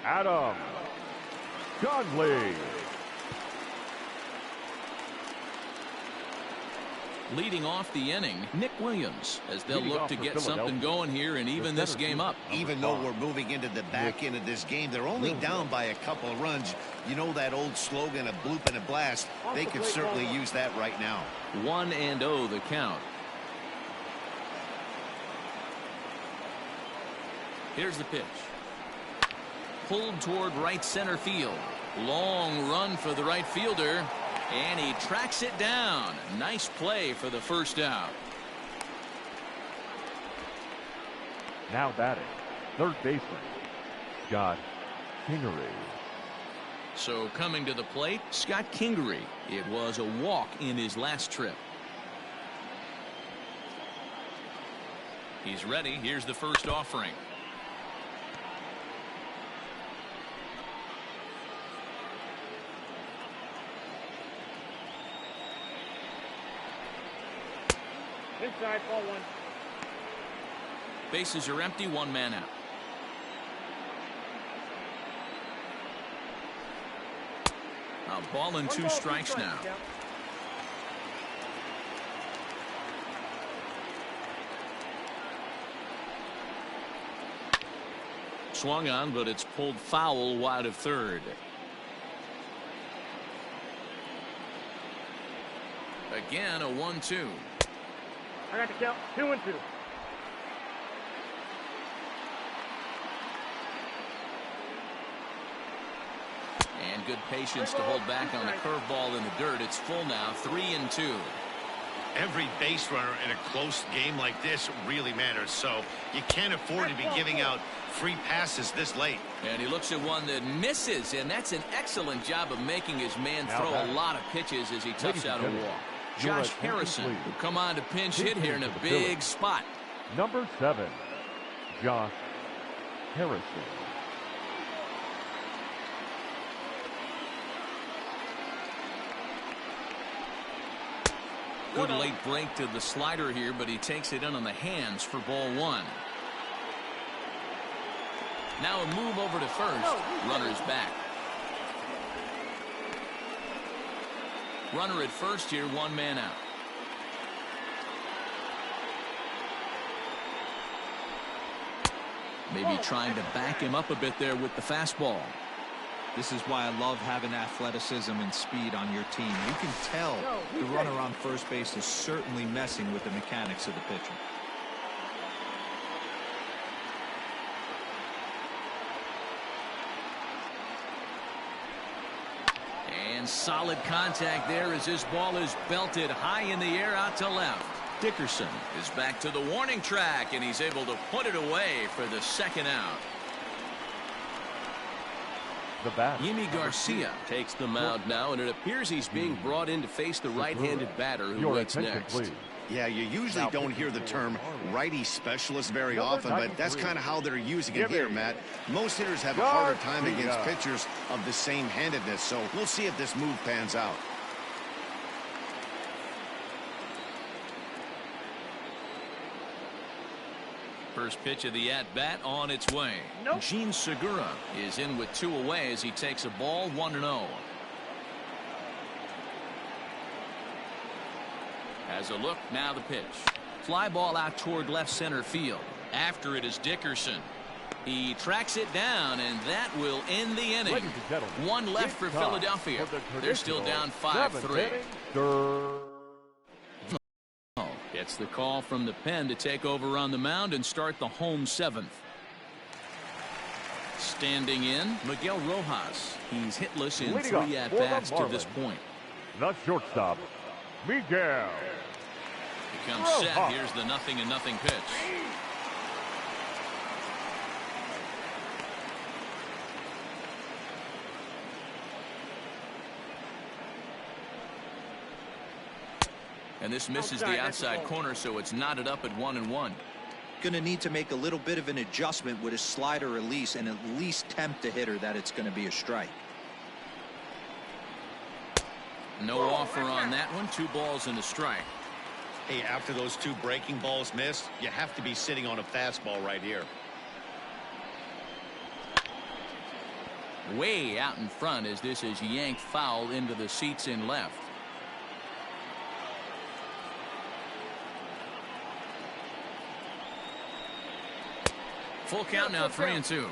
Adam Conley. Leading off the inning, Nick Williams, as they'll look to get something going here and even this game up. Even though we're moving into the back end of this game, they're only down by a couple of runs. You know that old slogan, a bloop and a blast. They could certainly use that right now. 1-0 the count. Here's the pitch. Pulled toward right center field. Long run for the right fielder. And he tracks it down. Nice play for the first out. Now batting, third baseman, Scott Kingery. So coming to the plate, Scott Kingery. It was a walk in his last trip. He's ready. Here's the first offering. Inside, ball one. Bases are empty, one man out. A ball and two strikes now. Swung on, but it's pulled foul wide of third. Again, a 1-2. I got the count. 2-2. And good patience to hold back on the curveball in the dirt. It's full now, 3-2. Every base runner in a close game like this really matters, so you can't afford to be giving out free passes this late. And he looks at one that misses, and that's an excellent job of making his man throw a lot of pitches as he toughs out a walk. Josh Harrison will come on to pinch hit here in a big spot. Number 7, Josh Harrison. Good late break to the slider here, but he takes it in on the hands for ball one. Now a move over to first. Runner's back. Runner at first here, one man out. Maybe trying to back him up a bit there with the fastball. This is why I love having athleticism and speed on your team. You can tell the runner on first base is certainly messing with the mechanics of the pitcher. And solid contact there as this ball is belted high in the air out to left. Dickerson is back to the warning track, and he's able to put it away for the second out. Yimi Garcia takes the mound now, and it appears he's being brought in to face the right-handed batter who waits next. Yeah, you usually don't hear the term righty specialist very often, but that's kind of how they're using it here, Matt. Most hitters have a harder time against pitchers of the same handedness, so we'll see if this move pans out. First pitch of the at-bat on its way. Gene Segura is in with two away as he takes a ball, 1-0. Has a look, now the pitch. Fly ball out toward left center field. After it is Dickerson. He tracks it down, and that will end the inning. One left for Philadelphia. They're still down 5-3. Gets the call from the pen to take over on the mound and start the home seventh. Standing in, Miguel Rojas. He's hitless in 3 at-bats to this point. The shortstop, Miguel. He comes set. Here's the 0-0 pitch. And this misses the outside corner, so it's knotted up at 1-1. Going to need to make a little bit of an adjustment with his slider release and at least tempt the hitter that it's going to be a strike. No offer on that one. 2 balls and a strike. Hey, after those 2 breaking balls missed, you have to be sitting on a fastball right here. Way out in front as this is yanked foul into the seats in left. Full count now, 3-2.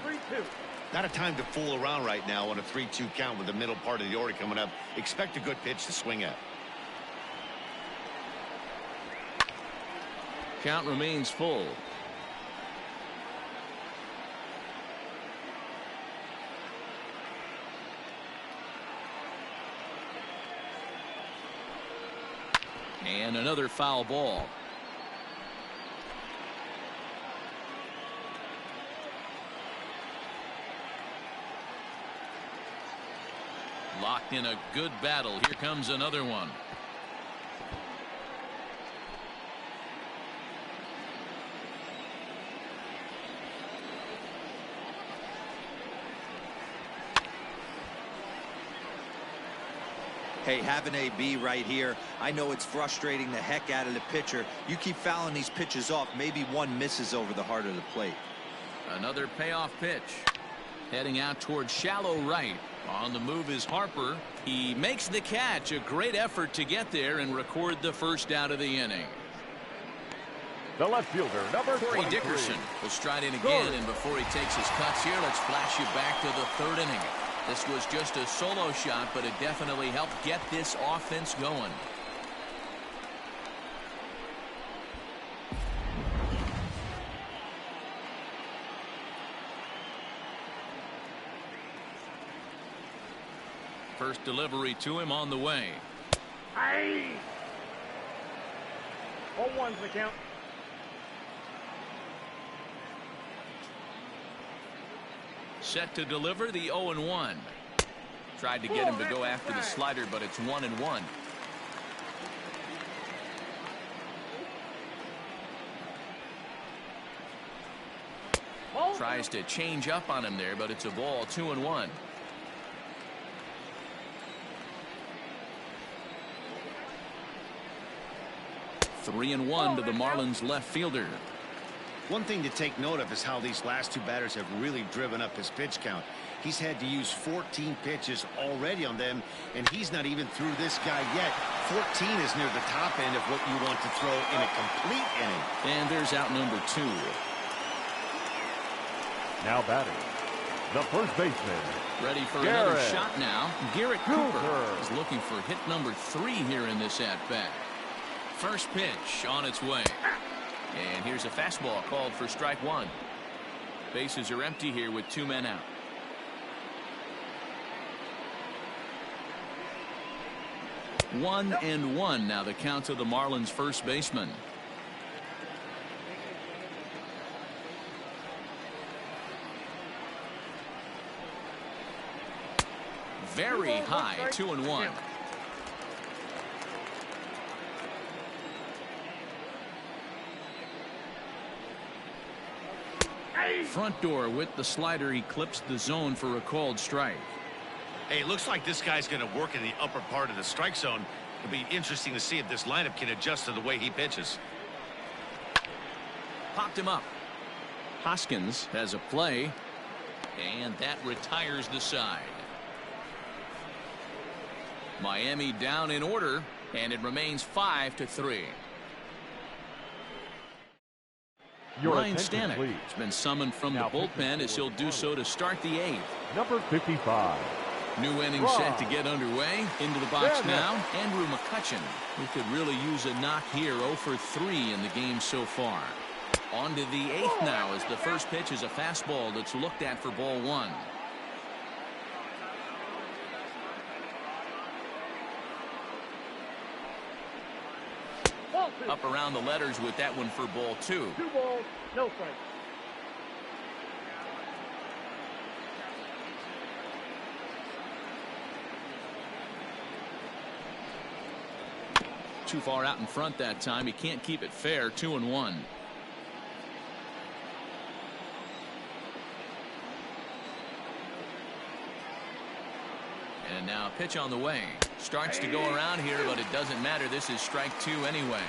Not a time to fool around right now on a 3-2 count with the middle part of the order coming up. Expect a good pitch to swing at. Count remains full. And another foul ball. Locked in a good battle. Here comes another one. Hey, have an AB right here. I know it's frustrating the heck out of the pitcher. You keep fouling these pitches off, maybe one misses over the heart of the plate. Another payoff pitch. Heading out towards shallow right. On the move is Harper. He makes the catch. A great effort to get there and record the first out of the inning. The left fielder, number Corey Dickerson will stride in again, and before he takes his cuts here, let's flash you back to the 3rd inning. This was just a solo shot, but it definitely helped get this offense going. First delivery to him on the way. Hey! 0-1's the count. Set to deliver the 0-1. Tried to get him to go after the slider, but it's 1-1. Tries to change up on him there, but it's a ball. 2-1. Three and one to the Marlins left fielder. One thing to take note of is how these last 2 batters have really driven up his pitch count. He's had to use 14 pitches already on them, and he's not even through this guy yet. 14 is near the top end of what you want to throw in a complete inning. And there's out number 2. Now batting, the first baseman. Ready for another shot now. Garrett Cooper is looking for hit number 3 here in this at-bat. First pitch on its way. And here's a fastball called for strike 1. Bases are empty here with 2 men out. One and one now the count to the Marlins first baseman. Very high. 2-1. Front door with the slider. He clips the zone for a called strike. Hey, it looks like this guy's going to work in the upper part of the strike zone. It'll be interesting to see if this lineup can adjust to the way he pitches. Popped him up. Hoskins has a play, and that retires the side. Miami down in order, and it remains 5-3. Ryan Stanek has been summoned from the bullpen as he'll do so to start the 8th. Number 55. New inning set to get underway. Into the box now, Andrew McCutchen, who could really use a knock here. 0 for 3 in the game so far. On to the 8th now as the first pitch is a fastball that's looked at for ball 1. Up around the letters with that one for ball 2. 2 balls, no strikes. Too far out in front that time. He can't keep it fair. 2-1. And now pitch on the way. Starts to go around here, but it doesn't matter. This is strike 2 anyway.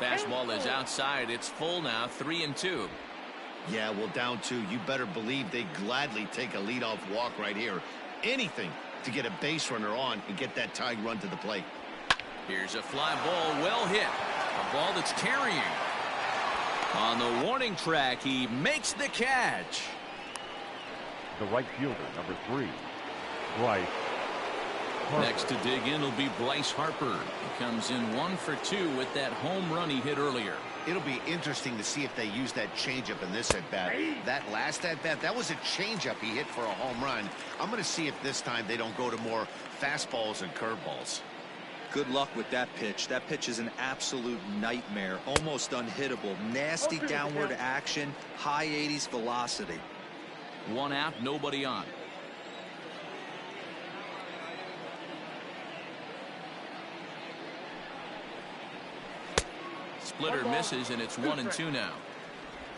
Fastball is outside. It's full now. 3-2. Yeah, well, down 2. You better believe they gladly take a leadoff walk right here. Anything to get a base runner on and get that tying run to the plate. Here's a fly ball, well hit. A ball that's carrying. On the warning track, he makes the catch. The right fielder, number 3. Bryce Harper. Next to dig in will be Bryce Harper. He comes in 1 for 2 with that home run he hit earlier. It'll be interesting to see if they use that changeup in this at-bat. That last at-bat, that was a changeup he hit for a home run. I'm going to see if this time they don't go to more fastballs and curveballs. Good luck with that pitch. That pitch is an absolute nightmare. Almost unhittable. Nasty downward action. High 80s velocity. 1 out, nobody on. Splitter misses, and it's 1-2 now.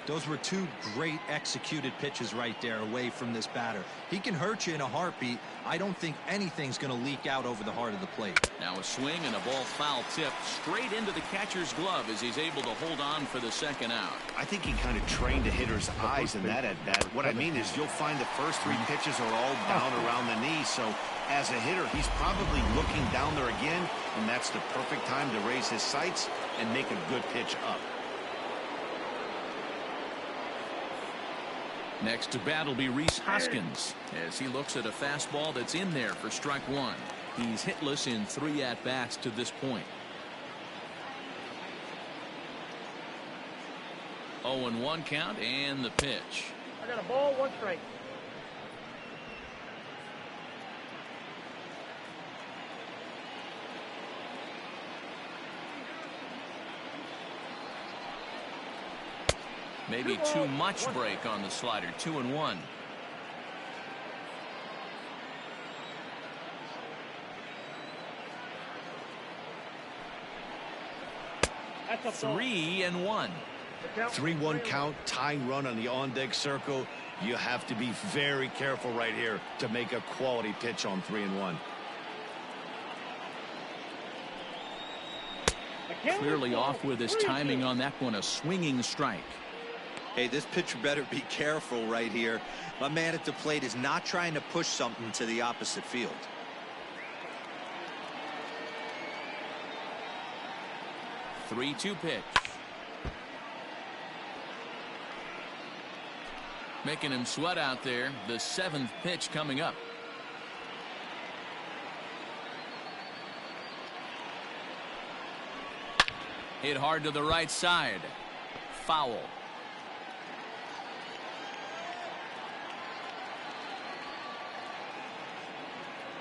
Those were 2 great executed pitches right there away from this batter. He can hurt you in a heartbeat. I don't think anything's going to leak out over the heart of the plate. Now a swing and a ball foul tip straight into the catcher's glove as he's able to hold on for the 2nd out. I think he kind of trained a hitter's eyes in that at-bat. What I mean is you'll find the first 3 pitches are all down around the knee. So as a hitter, he's probably looking down there again, and that's the perfect time to raise his sights and make a good pitch up. Next to bat will be Rhys Hoskins as he looks at a fastball that's in there for strike 1. He's hitless in 3 at-bats to this point. 0-1 count and the pitch. I got a ball, 1 strike. Maybe too much break on the slider. 2-1. That's a 3-1. 3-1 count, tying run on the on-deck circle. You have to be very careful right here to make a quality pitch on 3-1. Clearly off with his timing on that one. A swinging strike. Hey, this pitcher better be careful right here. My man at the plate is not trying to push something to the opposite field. The 3-2 pitch. Making him sweat out there. The 7th pitch coming up. Hit hard to the right side. Foul.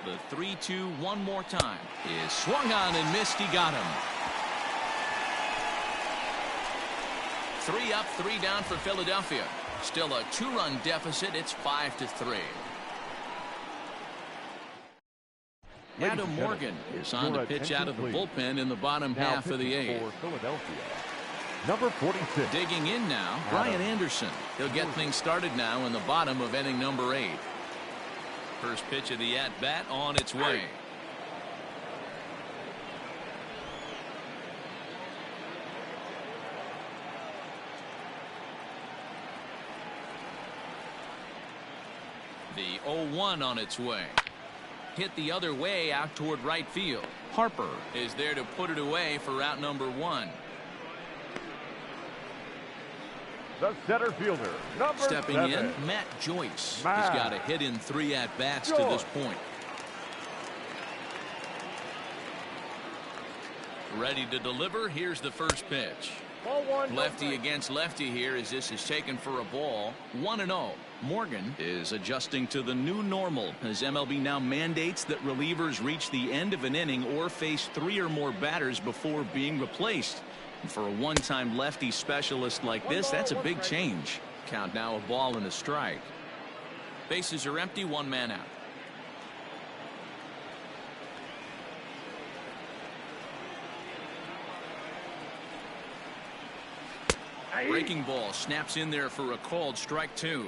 The 3-2 one more time is swung on and missed. He got him. 3 up, 3 down for Philadelphia. Still a 2-run deficit. It's 5-3. Adam Morgan is on to pitch out of the bullpen in the bottom half of the 8th. For Philadelphia, number 46. Digging in now, Brian Anderson. He'll get things started now in the bottom of inning number 8. First pitch of the at-bat on its way. The 0-1 on its way. Hit the other way out toward right field. Harper is there to put it away for out number 1. The center fielder, number Stepping 7. in, Matt Joyce. He's got a hit in 3 at-bats to this point. Ready to deliver. Here's the first pitch. Ball 1. Lefty against lefty here as this is taken for a ball. 1-0. Morgan is adjusting to the new normal as MLB now mandates that relievers reach the end of an inning or face 3 or more batters before being replaced. And for a one-time lefty specialist like this, that's a big change. Count now a ball and a strike. Bases are empty, 1 man out. Breaking ball snaps in there for a called strike 2.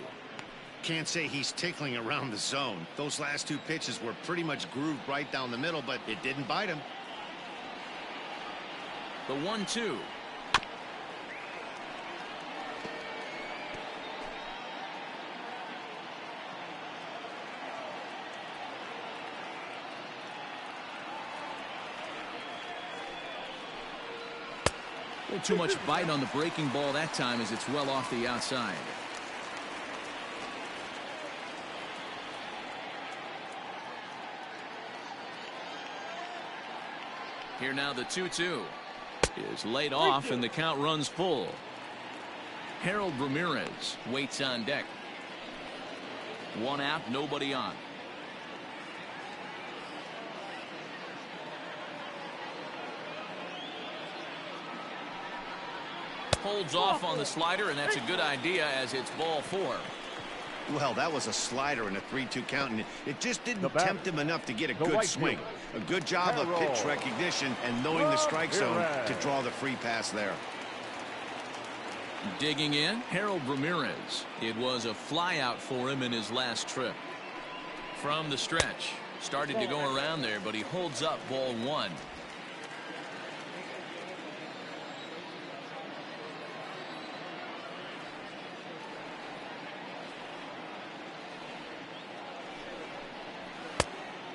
Can't say he's tickling around the zone. Those last 2 pitches were pretty much grooved right down the middle, but it didn't bite him. The 1-2. A little too much bite on the breaking ball that time as it's well off the outside. Here now the 2-2 is laid off and the count runs full. Harold Ramirez waits on deck. 1 out, nobody on. Holds off on the slider, and that's a good idea as it's ball 4. Well, that was a slider in a 3-2 count, and it just didn't tempt him enough to get a good swing. A good job of pitch recognition and knowing the strike zone to draw the free pass there. Digging in, Harold Ramirez. It was a fly out for him in his last trip. From the stretch, started to go around there, but he holds up ball 1.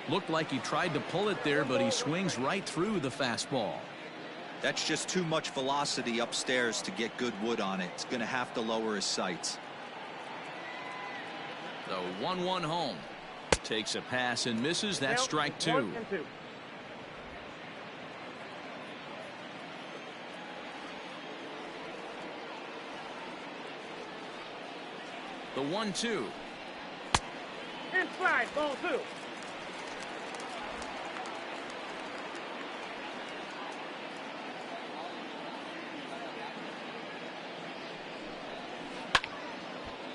Looked like he tried to pull it there, but he swings right through the fastball. That's just too much velocity upstairs to get good wood on it. It's going to have to lower his sights. The 1-1 home. Takes a pass and misses. That's strike 2. The 1-2. Inside, ball 2.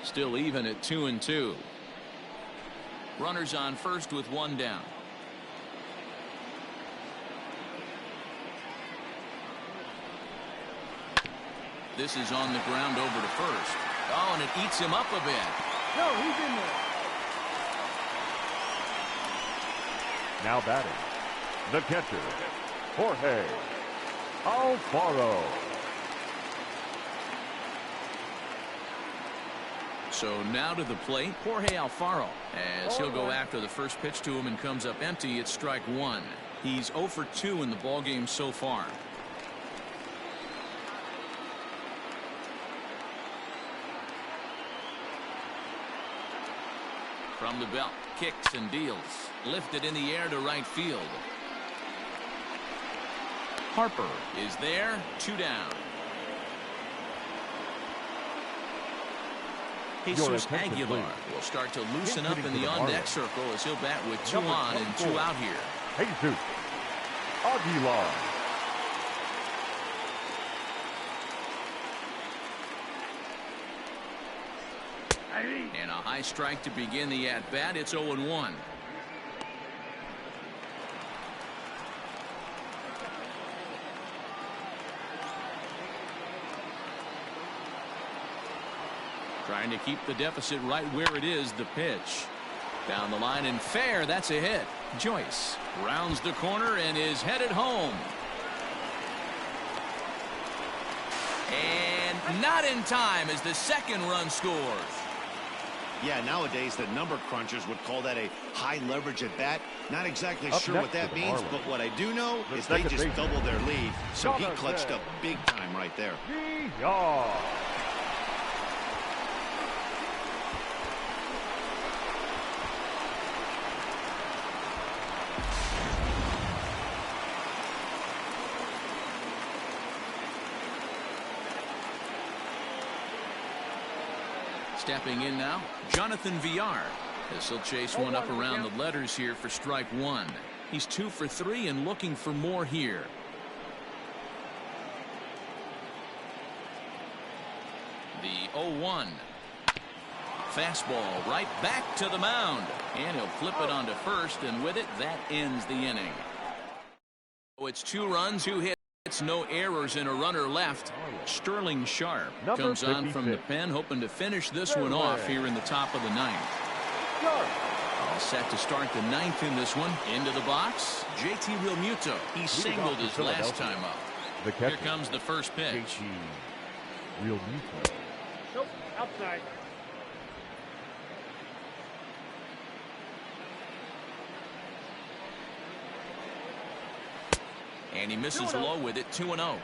Still even at 2-2. Runners on first with 1 down. This is on the ground over to first. Oh, and it eats him up a bit. No, he's in there. Now batting, the catcher, Jorge Alfaro. So now to the plate, Jorge Alfaro, as he'll go after the first pitch to him and comes up empty. It's strike 1. He's 0 for 2 in the ballgame so far. From the belt, kicks and deals. Lifted in the air to right field. Harper is there, 2 down. Jesus Aguilar will start to loosen up in the on-deck circle as he'll bat with 2 on and 2 out here. Jesus Aguilar. And a high strike to begin the at-bat. It's 0-1. Trying to keep the deficit right where it is. The pitch. Down the line and fair. That's a hit. Joyce rounds the corner and is headed home. And not in time as the second run scores. Yeah, nowadays the number crunchers would call that a high leverage at bat. Not exactly sure what that means, but what I do know is they just doubled their lead. So he clutched up big time right there. Stepping in now, Jonathan Villar. As he'll chase one up around the letters here for strike one. He's 2 for 3 and looking for more here. The 0-1. Fastball right back to the mound. And he'll flip it onto first, and with it, that ends the inning. So it's 2 runs, 2 hits. It's no errors and a runner left. Sterling Sharp comes on from the pen, hoping to finish this one off here in the top of the 9th. All set to start the 9th in this one. Into the box, JT Realmuto. He singled his last time up. Here comes the first pitch. Realmuto. Nope, outside. And he misses low with it, 2-0.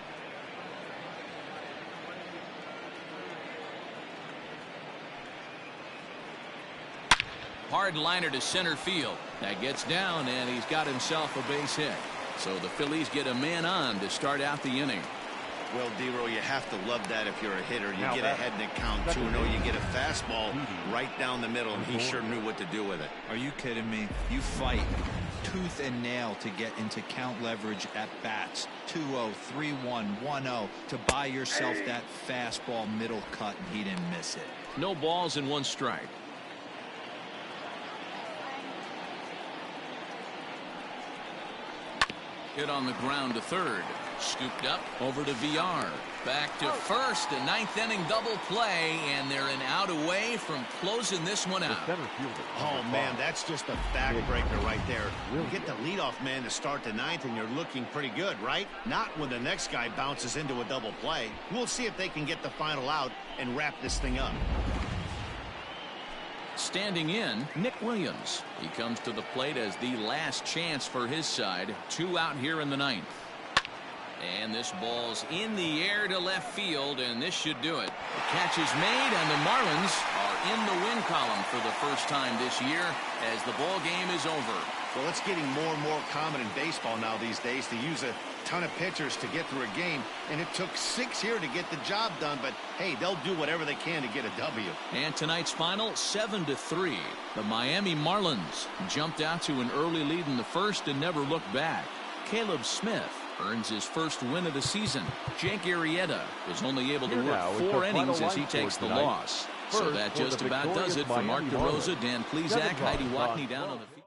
Hard liner to center field. That gets down, and he's got himself a base hit. So the Phillies get a man on to start out the inning. Well, D-Row, you have to love that if you're a hitter. You get ahead in the count 2-0. You get a fastball right down the middle, and he sure knew what to do with it. Are you kidding me? You fight tooth and nail to get into count leverage at bats. 2-0, 3-1, 1-0 to buy yourself that fastball middle cut, and he didn't miss it. No balls and 1 strike. Hit on the ground to third. Scooped up over to VR. Back to first. A 9th inning double play, and they're an out away from closing this one out. Oh, man, that's just a backbreaker right there. You get the leadoff man to start the 9th, and you're looking pretty good, right? Not when the next guy bounces into a double play. We'll see if they can get the final out and wrap this thing up. Standing in, Nick Williams. He comes to the plate as the last chance for his side. 2 out here in the 9th. And this ball's in the air to left field, and this should do it. The catch is made, and the Marlins are in the win column for the first time this year as the ball game is over. Well, it's getting more and more common in baseball now these days to use a ton of pitchers to get through a game, and it took 6 here to get the job done, but hey, they'll do whatever they can to get a W. And tonight's final, 7-3. The Miami Marlins jumped out to an early lead in the first and never looked back. Caleb Smith earns his first win of the season. Jake Arrieta was only able to work 4 innings as he takes the loss. So that just about does it for Mark DeRosa, Dan Plezak, Heidi Watney down on the field.